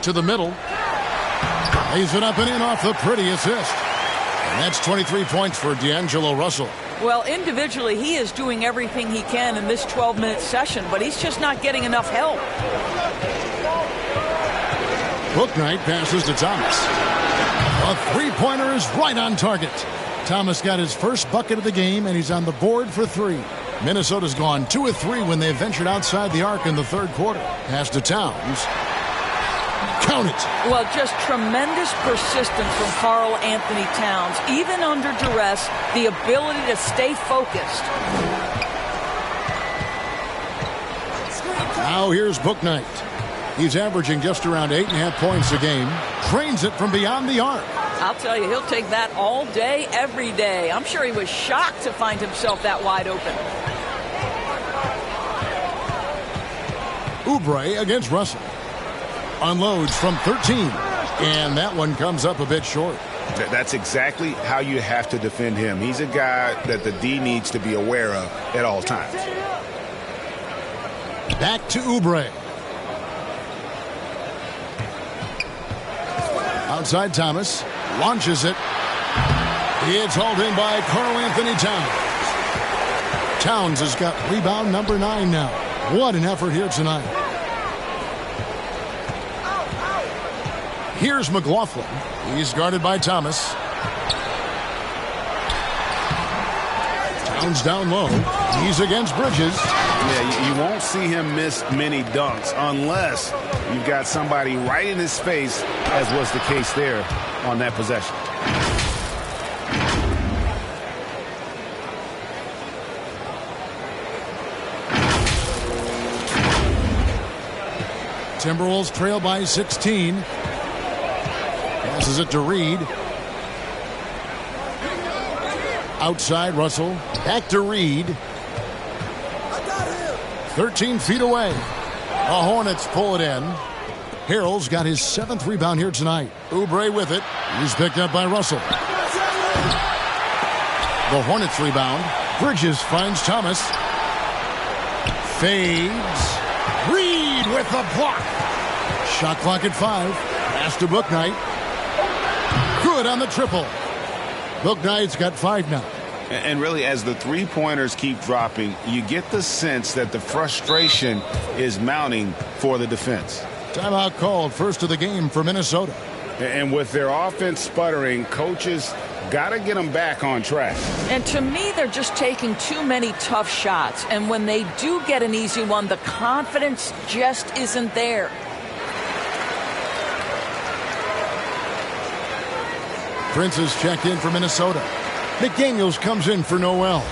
To the middle. Lays it up and in off the pretty assist. And that's 23 points for D'Angelo Russell. Well, individually, he is doing everything he can in this 12-minute session, but he's just not getting enough help. Bouknight passes to Thomas. A three-pointer is right on target. Thomas got his first bucket of the game, and he's on the board for 3. Minnesota's gone 2 of 3 when they ventured outside the arc in the third quarter. Pass to Towns. Count it. Well, just tremendous persistence from Karl Anthony Towns. Even under duress, the ability to stay focused. Now here's Bouknight. He's averaging just around 8.5 points a game. Trains it from beyond the arc. I'll tell you, he'll take that all day, every day. I'm sure he was shocked to find himself that wide open. Oubre against Russell. Unloads from 13. And that one comes up a bit short. That's exactly how you have to defend him. He's a guy that the D needs to be aware of at all times. Back to Oubre. Outside Thomas. Launches it. It's hauled in by Karl Anthony Towns. Towns has got rebound number 9 now. What an effort here tonight. Here's McLaughlin. He's guarded by Thomas. Towns down low. He's against Bridges. Yeah, you won't see him miss many dunks unless you've got somebody right in his face, as was the case there on that possession. Timberwolves trail by 16. Passes it to Reed. Outside Russell. Back to Reed. 13 feet away. The Hornets pull it in. Harrell's got his 7th rebound here tonight. Oubre with it. He's picked up by Russell. The Hornets rebound. Bridges finds Thomas. Fades. Reed with the block. Shot clock at 5. Pass to Bouknight. Good on the triple. Bouknight's got 5 now. And really, as the three-pointers keep dropping, you get the sense that the frustration is mounting for the defense. Timeout called, first of the game for Minnesota. And with their offense sputtering, coaches got to get them back on track. And to me, they're just taking too many tough shots. And when they do get an easy one, the confidence just isn't there. Prince is checked in for Minnesota. McDaniels comes in for Noel.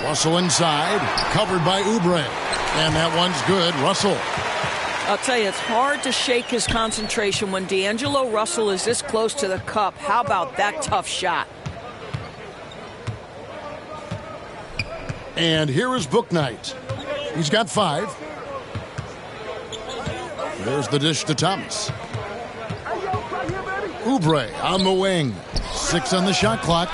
Russell inside, covered by Oubre. And that one's good. Russell. I'll tell you, it's hard to shake his concentration when D'Angelo Russell is this close to the cup. How about that tough shot? And here is Bouknight. He's got 5. There's the dish to Thomas. Oubre on the wing. 6 on the shot clock.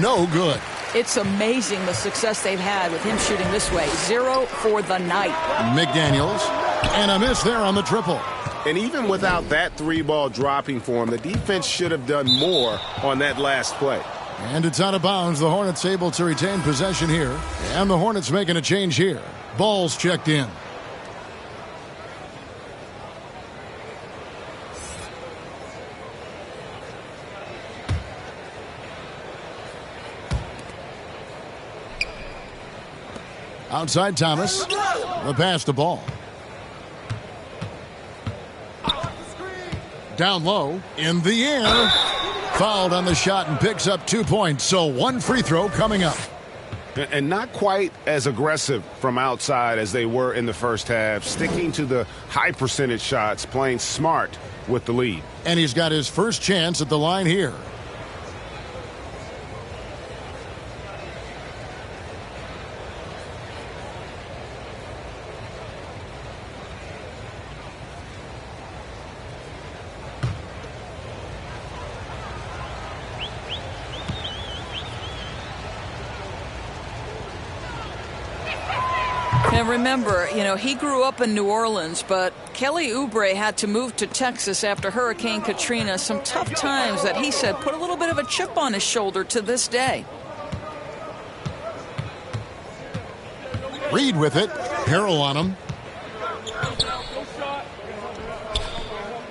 No good. It's amazing the success they've had with him shooting this way. 0 for the night. McDaniels. And a miss there on the triple. And even without that 3-ball dropping for him, the defense should have done more on that last play. And it's out of bounds. The Hornets able to retain possession here. And the Hornets making a change here. Ball's checked in. Outside Thomas. The pass to Ball. Down low. In the air. Fouled on the shot and picks up 2 points. So 1 free throw coming up. And not quite as aggressive from outside as they were in the first half. Sticking to the high percentage shots. Playing smart with the lead. And he's got his first chance at the line here. And remember, he grew up in New Orleans, but Kelly Oubre had to move to Texas after Hurricane Katrina. Some tough times that he said put a little bit of a chip on his shoulder to this day. Reed with it. Harrell on him.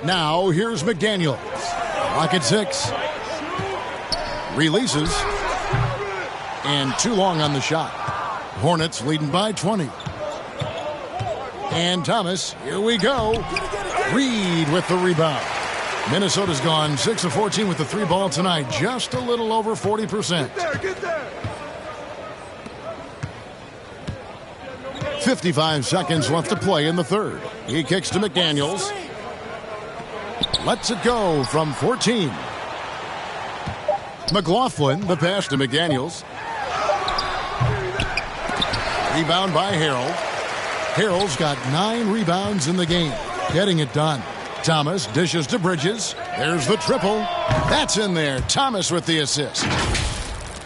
Now here's McDaniels. Rocket 6. Releases. And too long on the shot. Hornets leading by 20. And Thomas, here we go. Reed with the rebound. Minnesota's gone 6 of 14 with the 3-ball tonight. Just a little over 40%. Get there. 55 seconds left to play in the third. He kicks to McDaniels. Lets it go from 14. McLaughlin, the pass to McDaniels. Rebound by Harrell. Harrell's got 9 rebounds in the game. Getting it done. Thomas dishes to Bridges. There's the triple. That's in there. Thomas with the assist.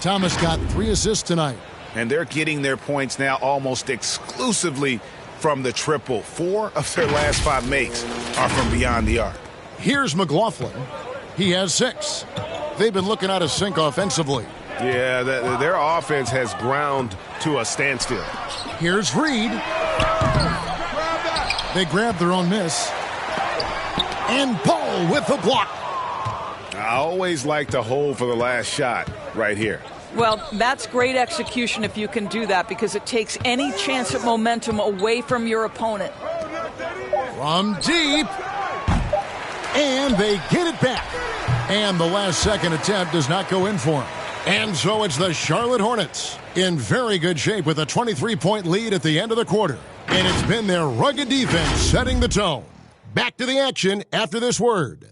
Thomas got 3 assists tonight. And they're getting their points now almost exclusively from the triple. 4 of their last 5 makes are from beyond the arc. Here's McLaughlin. He has 6. They've been looking out of sync offensively. Yeah, their offense has ground to a standstill. Here's Reed. They grab their own miss. And Paul with the block. I always like to hold for the last shot right here. Well, that's great execution if you can do that, because it takes any chance at momentum away from your opponent. From deep. And they get it back. And the last second attempt does not go in for him. And so it's the Charlotte Hornets in very good shape with a 23-point lead at the end of the quarter. And it's been their rugged defense setting the tone. Back to the action after this word.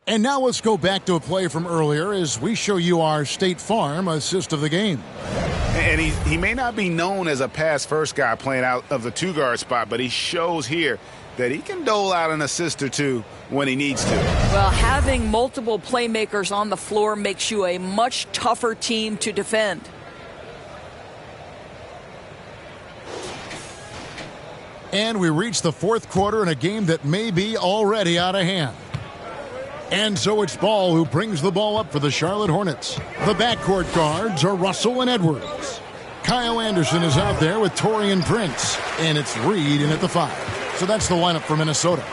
And now let's go back to a play from earlier as we show you our State Farm assist of the game. And he may not be known as a pass-first guy playing out of the 2-guard spot, but he shows here that he can dole out an assist or 2 when he needs to. Well, having multiple playmakers on the floor makes you a much tougher team to defend. And we reach the fourth quarter in a game that may be already out of hand. And so it's Ball who brings the ball up for the Charlotte Hornets. The backcourt guards are Russell and Edwards. Kyle Anderson is out there with Taurean Prince. And it's Reed in at the 5. So that's the lineup for Minnesota.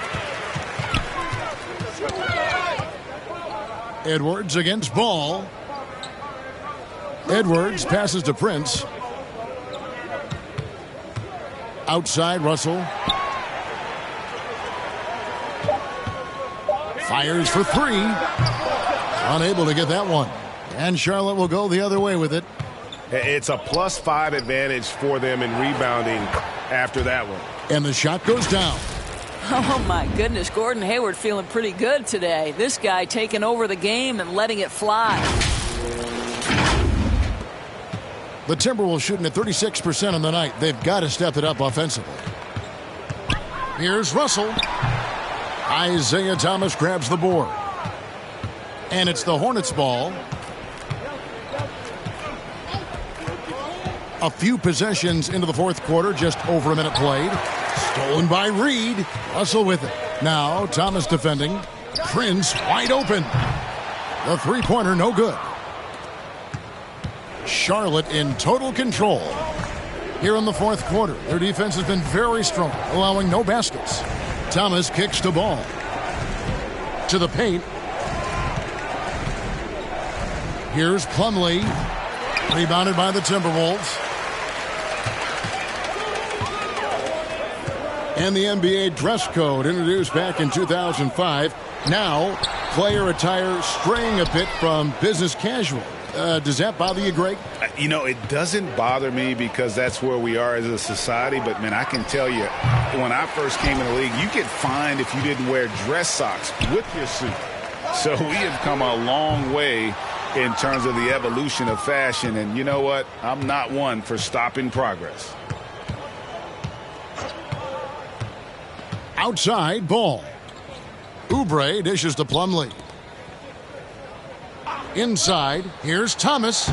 Edwards against Ball. Edwards passes to Prince. Outside, Russell. Fires for 3. Unable to get that one. And Charlotte will go the other way with it. It's a +5 advantage for them in rebounding after that one. And the shot goes down. Oh, my goodness. Gordon Hayward feeling pretty good today. This guy taking over the game and letting it fly. The Timberwolves shooting at 36% on the night. They've got to step it up offensively. Here's Russell. Isaiah Thomas grabs the board. And it's the Hornets ball. A few possessions into the fourth quarter, just over a minute played. Stolen by Reed. Russell with it. Now Thomas defending. Prince wide open. The three-pointer no good. Charlotte in total control. Here in the fourth quarter, their defense has been very strong, allowing no baskets. Thomas kicks the ball to the paint. Here's Plumlee. Rebounded by the Timberwolves. And the NBA dress code introduced back in 2005. Now, player attire straying a bit from business casual. Does that bother you, Greg? You know, it doesn't bother me because that's where we are as a society. But, man, I can tell you, when I first came in the league, you get fined if you didn't wear dress socks with your suit. So we have come a long way in terms of the evolution of fashion. And you know what? I'm not one for stopping progress. Outside, ball. Oubre dishes to Plumlee. Inside, here's Thomas.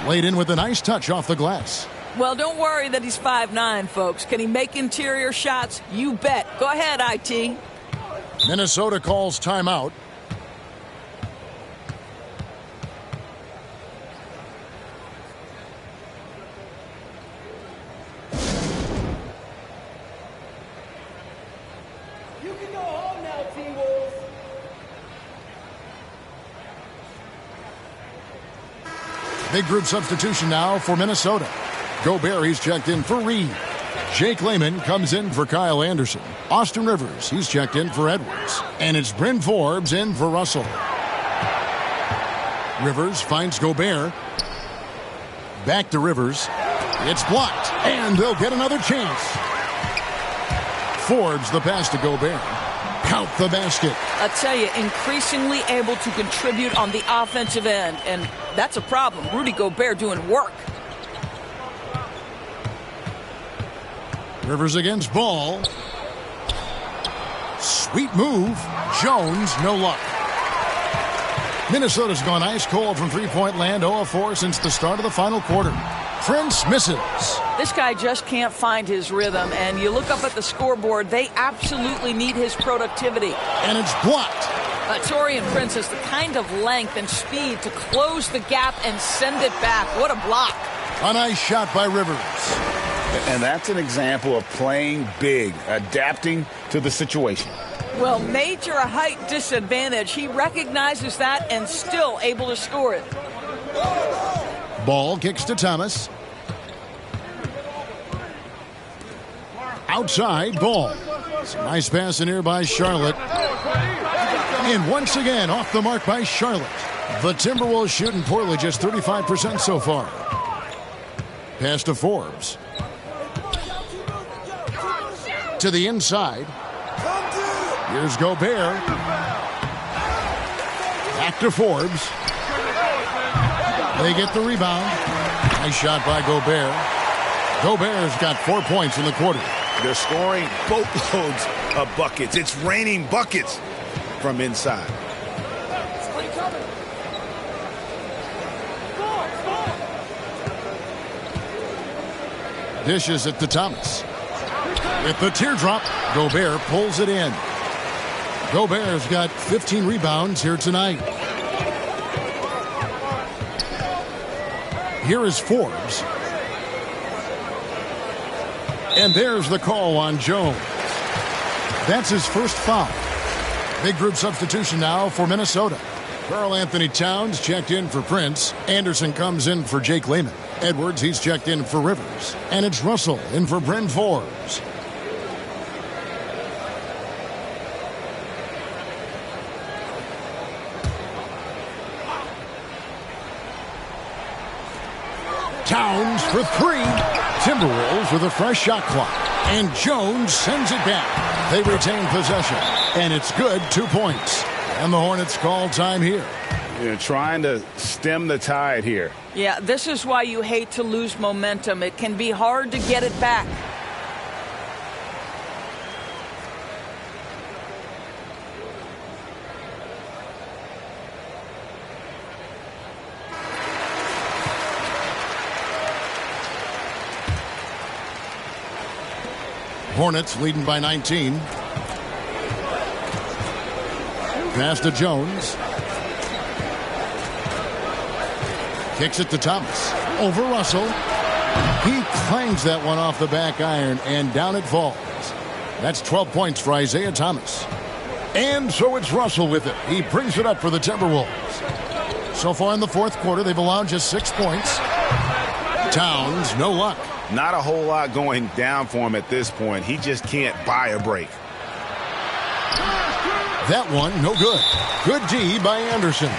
Laid in with a nice touch off the glass. Well, don't worry that he's 5'9", folks. Can he make interior shots? You bet. Go ahead, IT. Minnesota calls timeout. You can go home now, T-Wolves. Big group substitution now for Minnesota. Gobert, he's checked in for Reed. Jake Layman comes in for Kyle Anderson. Austin Rivers, he's checked in for Edwards. And it's Bryn Forbes in for Russell. Rivers finds Gobert. Back to Rivers. It's blocked, and they'll get another chance. Forbes the pass to Gobert. Count the basket. I'll tell you, increasingly able to contribute on the offensive end, and that's a problem. Rudy Gobert doing work. Rivers against Ball. Sweet move. Jones, no luck. Minnesota's gone ice cold from three-point land, 0 of 4 since the start of the final quarter. Prince misses. This guy just can't find his rhythm, and you look up at the scoreboard, they absolutely need his productivity. And it's blocked. Taurean Prince has the kind of length and speed to close the gap and send it back. What a block. A nice shot by Rivers. And that's an example of playing big, adapting to the situation. Well, major height disadvantage. He recognizes that and still able to score it. Ball kicks to Thomas. Outside, Ball. Some nice pass in here by Charlotte. And once again, off the mark by Charlotte. The Timberwolves shooting poorly, just 35% so far. Pass to Forbes. To the inside. Here's Gobert. Back to Forbes. They get the rebound. Nice shot by Gobert. Gobert's got 4 points in the quarter. They're scoring boatloads of buckets. It's raining buckets from inside. Dishes it to Thomas. With the teardrop, Gobert pulls it in. Gobert's got 15 rebounds here tonight. Here is Forbes. And there's the call on Jones. That's his first foul. Big group substitution now for Minnesota. Karl Anthony Towns checked in for Prince. Anderson comes in for Jake Layman. Edwards, he's checked in for Rivers. And it's Russell in for Bryn Forbes. Towns for three. Timberwolves with a fresh shot clock. And Jones sends it back. They retain possession. And it's good, 2 points. And the Hornets call time here. You're trying to stem the tide here. Yeah, this is why you hate to lose momentum. It can be hard to get it back. Hornets leading by 19. Pass to Jones. Kicks it to Thomas. Over Russell. He clangs that one off the back iron, and down it falls. That's 12 points for Isaiah Thomas. And so it's Russell with it. He brings it up for the Timberwolves. So far in the fourth quarter, they've allowed just 6 points. Towns, no luck. Not a whole lot going down for him at this point. He just can't buy a break. That one, no good. Good D by Anderson.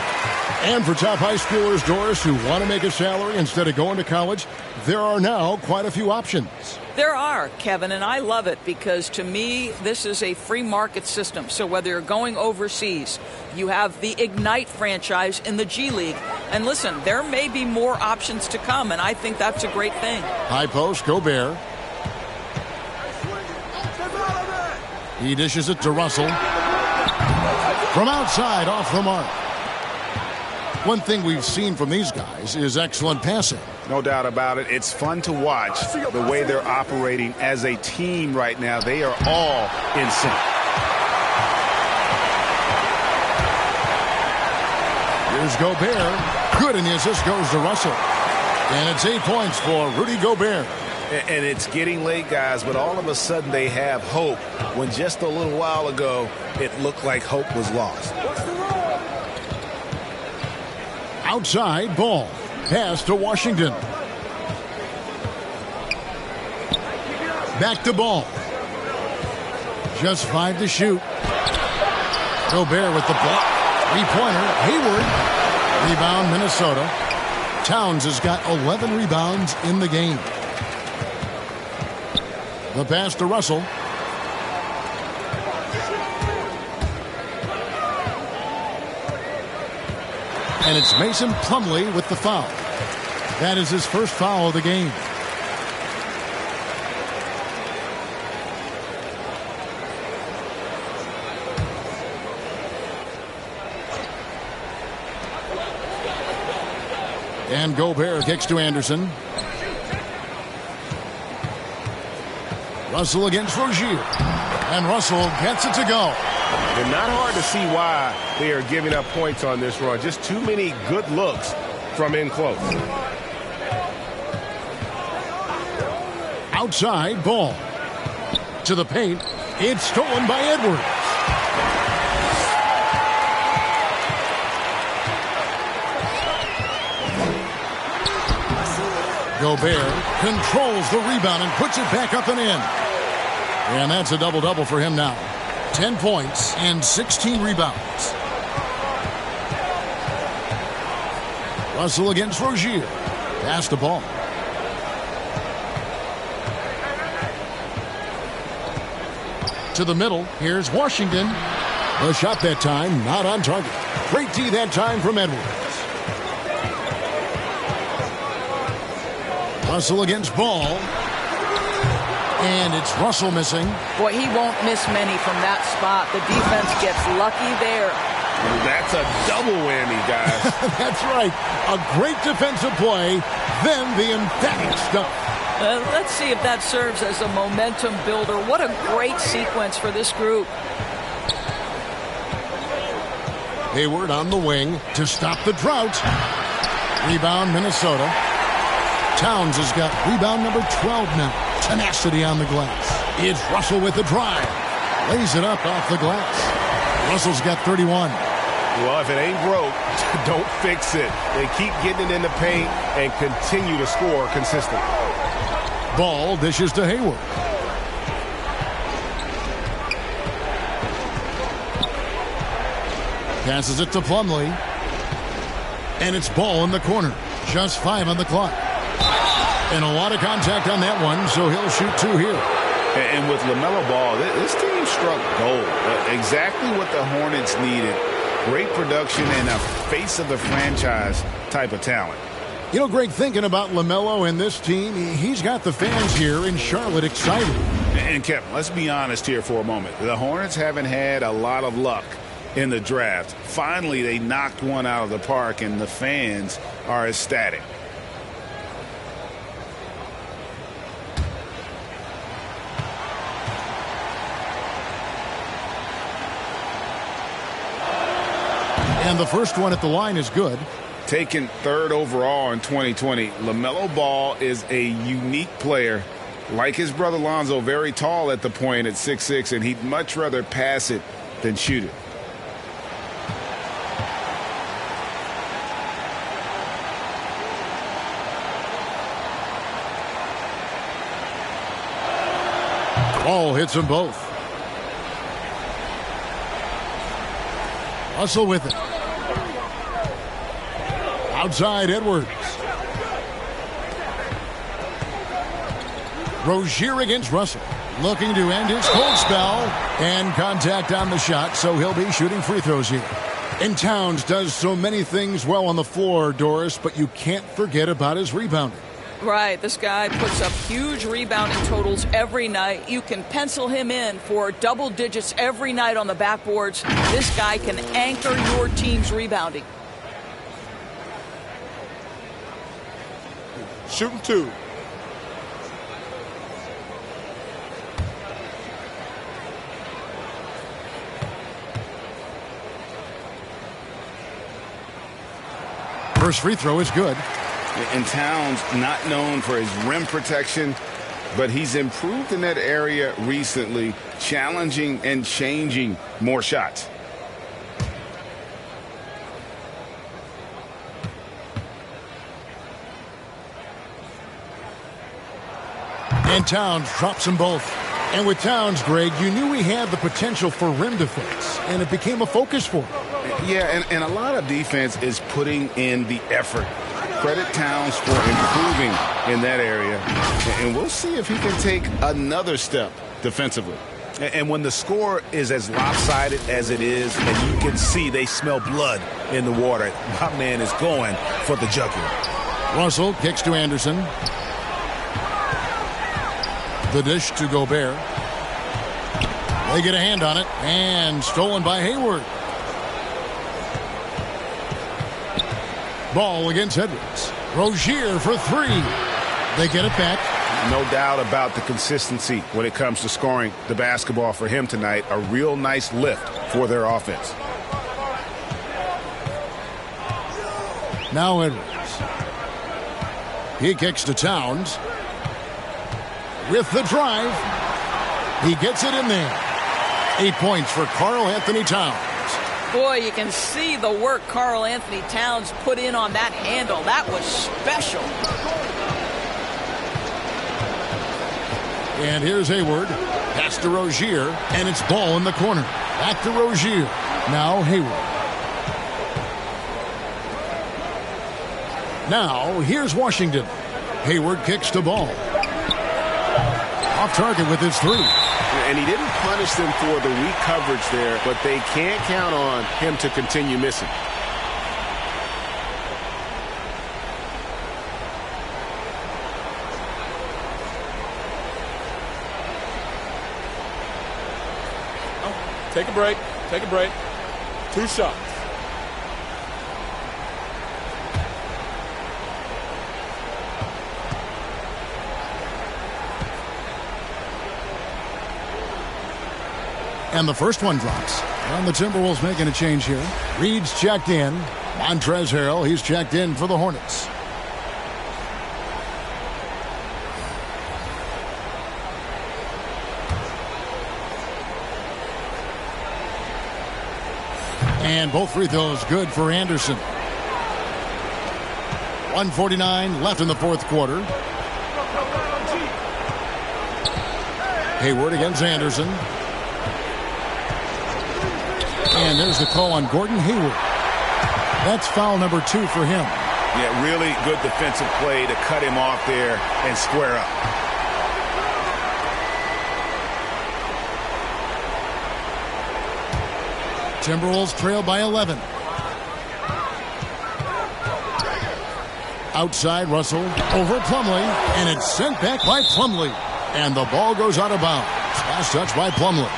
And for top high schoolers, Doris, who want to make a salary instead of going to college, there are now quite a few options. There are, Kevin, and I love it because to me, this is a free market system. So whether you're going overseas, you have the Ignite franchise in the G League. And listen, there may be more options to come, and I think that's a great thing. High post, Gobert. He dishes it to Russell. From outside, off the mark. One thing we've seen from these guys is excellent passing. No doubt about it. It's fun to watch the way they're operating as a team right now. They are all in sync. Here's Gobert. Good, and the assist goes to Russell. And it's 8 points for Rudy Gobert. And it's getting late, guys, but all of a sudden they have hope when just a little while ago it looked like hope was lost. Outside, Ball. Pass to Washington. Back to Ball. Just 5 to shoot. Gobert with the block. 3-pointer. Hayward. Rebound, Minnesota. Towns has got 11 rebounds in the game. The pass to Russell. And it's Mason Plumlee with the foul. That is his first foul of the game. And Gobert kicks to Anderson. Russell against Rozier. And Russell gets it to go. And not hard to see why they are giving up points on this run. Just too many good looks from in close. Outside, Ball. To the paint. It's stolen by Edwards. Gobert controls the rebound and puts it back up and in. And that's a double-double for him now. 10 points and 16 rebounds. Russell against Rozier. Pass the ball. To the middle. Here's Washington. The shot that time not on target. Great D that time from Edwards. Russell against Ball. And it's Russell missing. Boy, he won't miss many from that spot. The defense gets lucky there. That's a double whammy, guys. That's right. A great defensive play, then the emphatic stuff. Let's see if that serves as a momentum builder. What a great sequence for this group. Hayward on the wing to stop the drought. Rebound, Minnesota. Towns has got rebound number 12 now. Tenacity on the glass. It's Russell with the drive. Lays it up off the glass. Russell's got 31. Well, if it ain't broke, don't fix it. They keep getting it in the paint and continue to score consistently. Ball dishes to Hayward. Passes it to Plumlee. And it's Ball in the corner. Just 5 on the clock. And a lot of contact on that one, so he'll shoot 2 here. And with LaMelo Ball, this team struck gold. Exactly what the Hornets needed. Great production and a face of the franchise type of talent. You know, Greg, thinking about LaMelo and this team, he's got the fans here in Charlotte excited. And Kevin, let's be honest here for a moment. The Hornets haven't had a lot of luck in the draft. Finally, they knocked one out of the park, and the fans are ecstatic. And the first one at the line is good. Taken 3rd overall in 2020, LaMelo Ball is a unique player. Like his brother Lonzo, very tall at the point at 6'6", and he'd much rather pass it than shoot it. Ball hits them both. Russell with it. Outside, Edwards. Rozier against Russell. Looking to end his cold spell. And contact on the shot, so he'll be shooting free throws here. And Towns does so many things well on the floor, Doris, but you can't forget about his rebounding. Right, this guy puts up huge rebounding totals every night. You can pencil him in for double digits every night on the backboards. This guy can anchor your team's rebounding. Shooting 2. First free throw is good. And Towns not known for his rim protection, but he's improved in that area recently, challenging and changing more shots. And Towns drops them both. And with Towns, Greg, you knew he had the potential for rim defense, and it became a focus for him. Yeah, and a lot of defense is putting in the effort. Credit Towns for improving in that area, and we'll see if he can take another step defensively. And when the score is as lopsided as it is, and you can see they smell blood in the water, my man is going for the jugular. Russell kicks to Anderson. The dish to Gobert. They get a hand on it, and stolen by Hayward. Ball against Edwards. Rozier for three. They get it back. No doubt about the consistency when it comes to scoring the basketball for him tonight. A real nice lift for their offense. Now Edwards. He kicks to Towns. With the drive. He gets it in there. 8 points for Karl Anthony Towns. Boy, you can see the work Karl Anthony Towns put in on that handle. That was special. And here's Hayward. Pass to Rozier, and it's ball in the corner. Back to Rozier. Now Hayward. Now here's Washington. Hayward kicks the ball. Off target with his three. And he didn't punish them for the weak coverage there, but they can't count on him to continue missing. Take a break. Take a break. 2 shots. And the first one drops. And the Timberwolves making a change here. Reed's checked in. Montrezl Harrell, he's checked in for the Hornets. And both free throws good for Anderson. 1:49 left in the fourth quarter. Hayward against Anderson. And there's the call on Gordon Hayward. That's foul number 2 for him. Yeah, really good defensive play to cut him off there and square up. Timberwolves trail by 11. Outside Russell over Plumlee, and it's sent back by Plumlee. And the ball goes out of bounds. Last touch by Plumlee.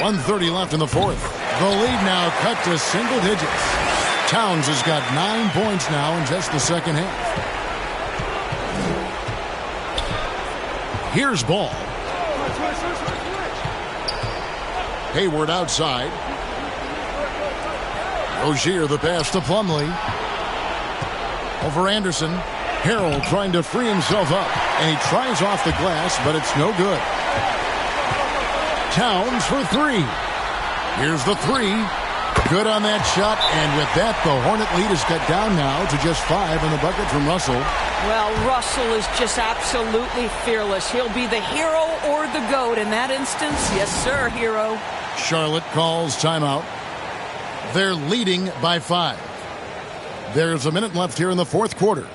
.130 left in the fourth. The lead now cut to single digits. Towns has got 9 points now in just the second half. Here's ball. Hayward outside. Rozier the pass to Plumlee. Over Anderson. Harrell trying to free himself up. And he tries off the glass, but it's no good. Towns for three. Here's the three. Good on that shot. And with that, the Hornet lead is cut down now to just 5 in the bucket from Russell. Well, Russell is just absolutely fearless. He'll be the hero or the GOAT in that instance. Yes, sir, hero. Charlotte calls timeout. They're leading by 5. There's a minute left here in the fourth quarter.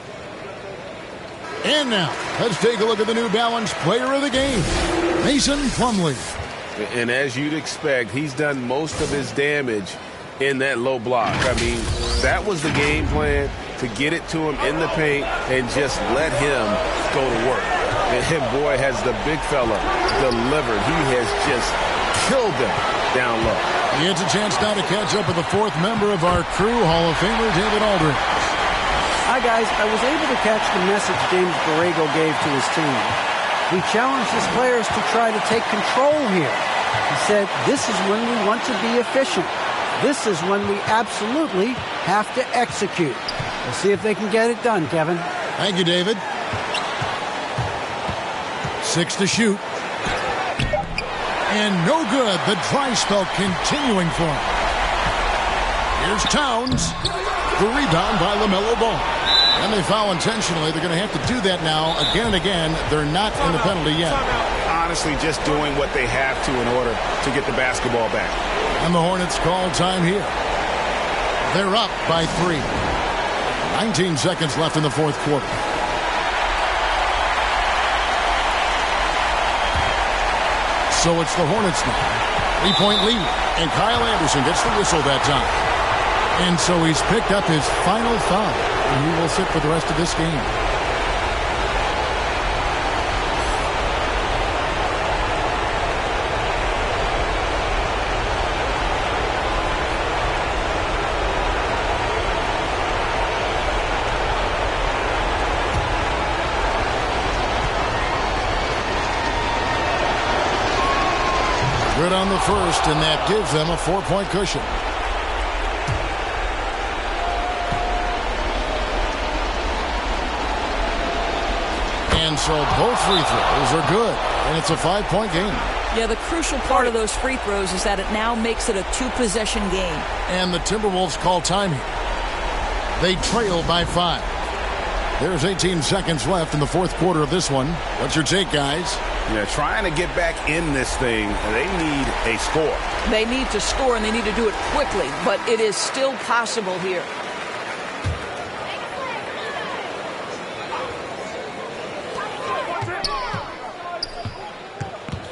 And now, let's take a look at the New Balance player of the game, Mason Plumlee. And as you'd expect, he's done most of his damage in that low block. I mean, that was the game plan, to get it to him in the paint and just let him go to work. And him, boy, has the big fella delivered. He has just killed them down low. He gets a chance now to catch up with the fourth member of our crew, Hall of Famer David Aldridge. Hi, guys. I was able to catch the message James Borrego gave to his team. He challenged his players to try to take control here. He said, this is when we want to be efficient. This is when we absolutely have to execute. We'll see if they can get it done, Kevin. Thank you, David. 6 to shoot. And no good. The dry spell continuing for him. Here's Towns. The rebound by LaMelo Ball. And they foul intentionally. They're going to have to do that now again and again. They're not in the penalty yet. Honestly, just doing what they have to in order to get the basketball back. And the Hornets call time here. They're up by 3. 19 seconds left in the fourth quarter. So it's the Hornets now. 3-point lead. And Kyle Anderson gets the whistle that time. And so he's picked up his final foul. And he will sit for the rest of this game. Good on the first, and that gives them a 4-point cushion. And so both free throws are good, and it's a 5-point game. Yeah, the crucial part of those free throws is that it now makes it a 2-possession game. And the Timberwolves call time here. They trail by 5. There's 18 seconds left in the fourth quarter of this one. What's your take, guys? Yeah, trying to get back in this thing, they need a score. They need to score, and they need to do it quickly, but it is still possible here.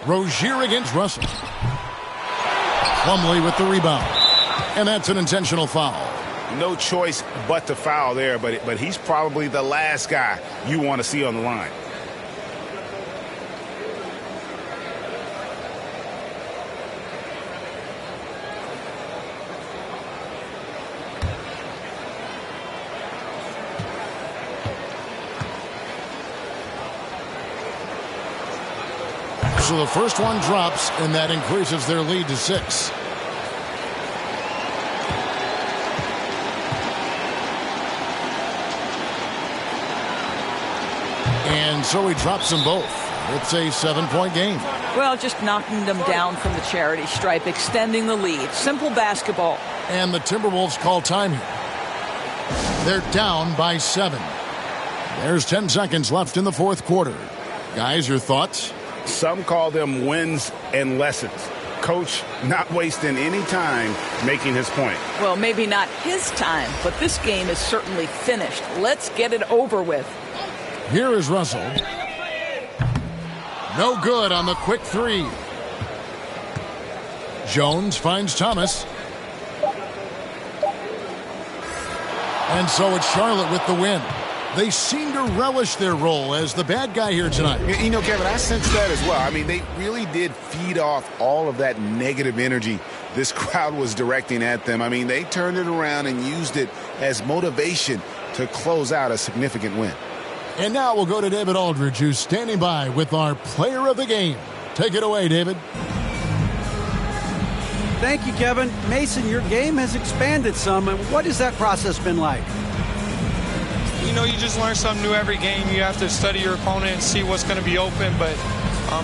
Rozier against Russell. Plumlee with the rebound. And that's an intentional foul. No choice but to foul there, but he's probably the last guy you want to see on the line. So the first one drops, and that increases their lead to 6. And so he drops them both. It's a 7-point game. Well, just knocking them down from the charity stripe, extending the lead. Simple basketball. And the Timberwolves call time here. They're down by 7. There's 10 seconds left in the fourth quarter. Guys, your thoughts? Some call them wins and lessons. Coach not wasting any time making his point. Well, maybe not his time, but this game is certainly finished. Let's get it over with. Here is Russell. No good on the quick 3. Jones finds Thomas. And so it's Charlotte with the win. They seem to relish their role as the bad guy here tonight. You know, Kevin, I sense that as well. I mean, they really did feed off all of that negative energy this crowd was directing at them. I mean, they turned it around and used it as motivation to close out a significant win. And now we'll go to David Aldridge, who's standing by with our player of the game. Take it away, David. Thank you, Kevin. Mason, your game has expanded some. And what has that process been like? You know, you just learn something new every game. You have to study your opponent and see what's going to be open. But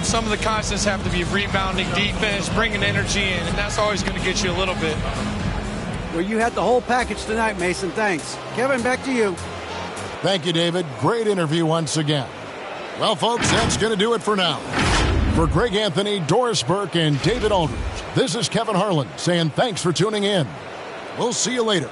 some of the constants have to be rebounding, defense, bringing energy in, and that's always going to get you a little bit. Well, you had the whole package tonight, Mason. Thanks. Kevin, back to you. Thank you, David. Great interview once again. Well, folks, that's going to do it for now. For Greg Anthony, Doris Burke, and David Aldridge, this is Kevin Harlan saying thanks for tuning in. We'll see you later.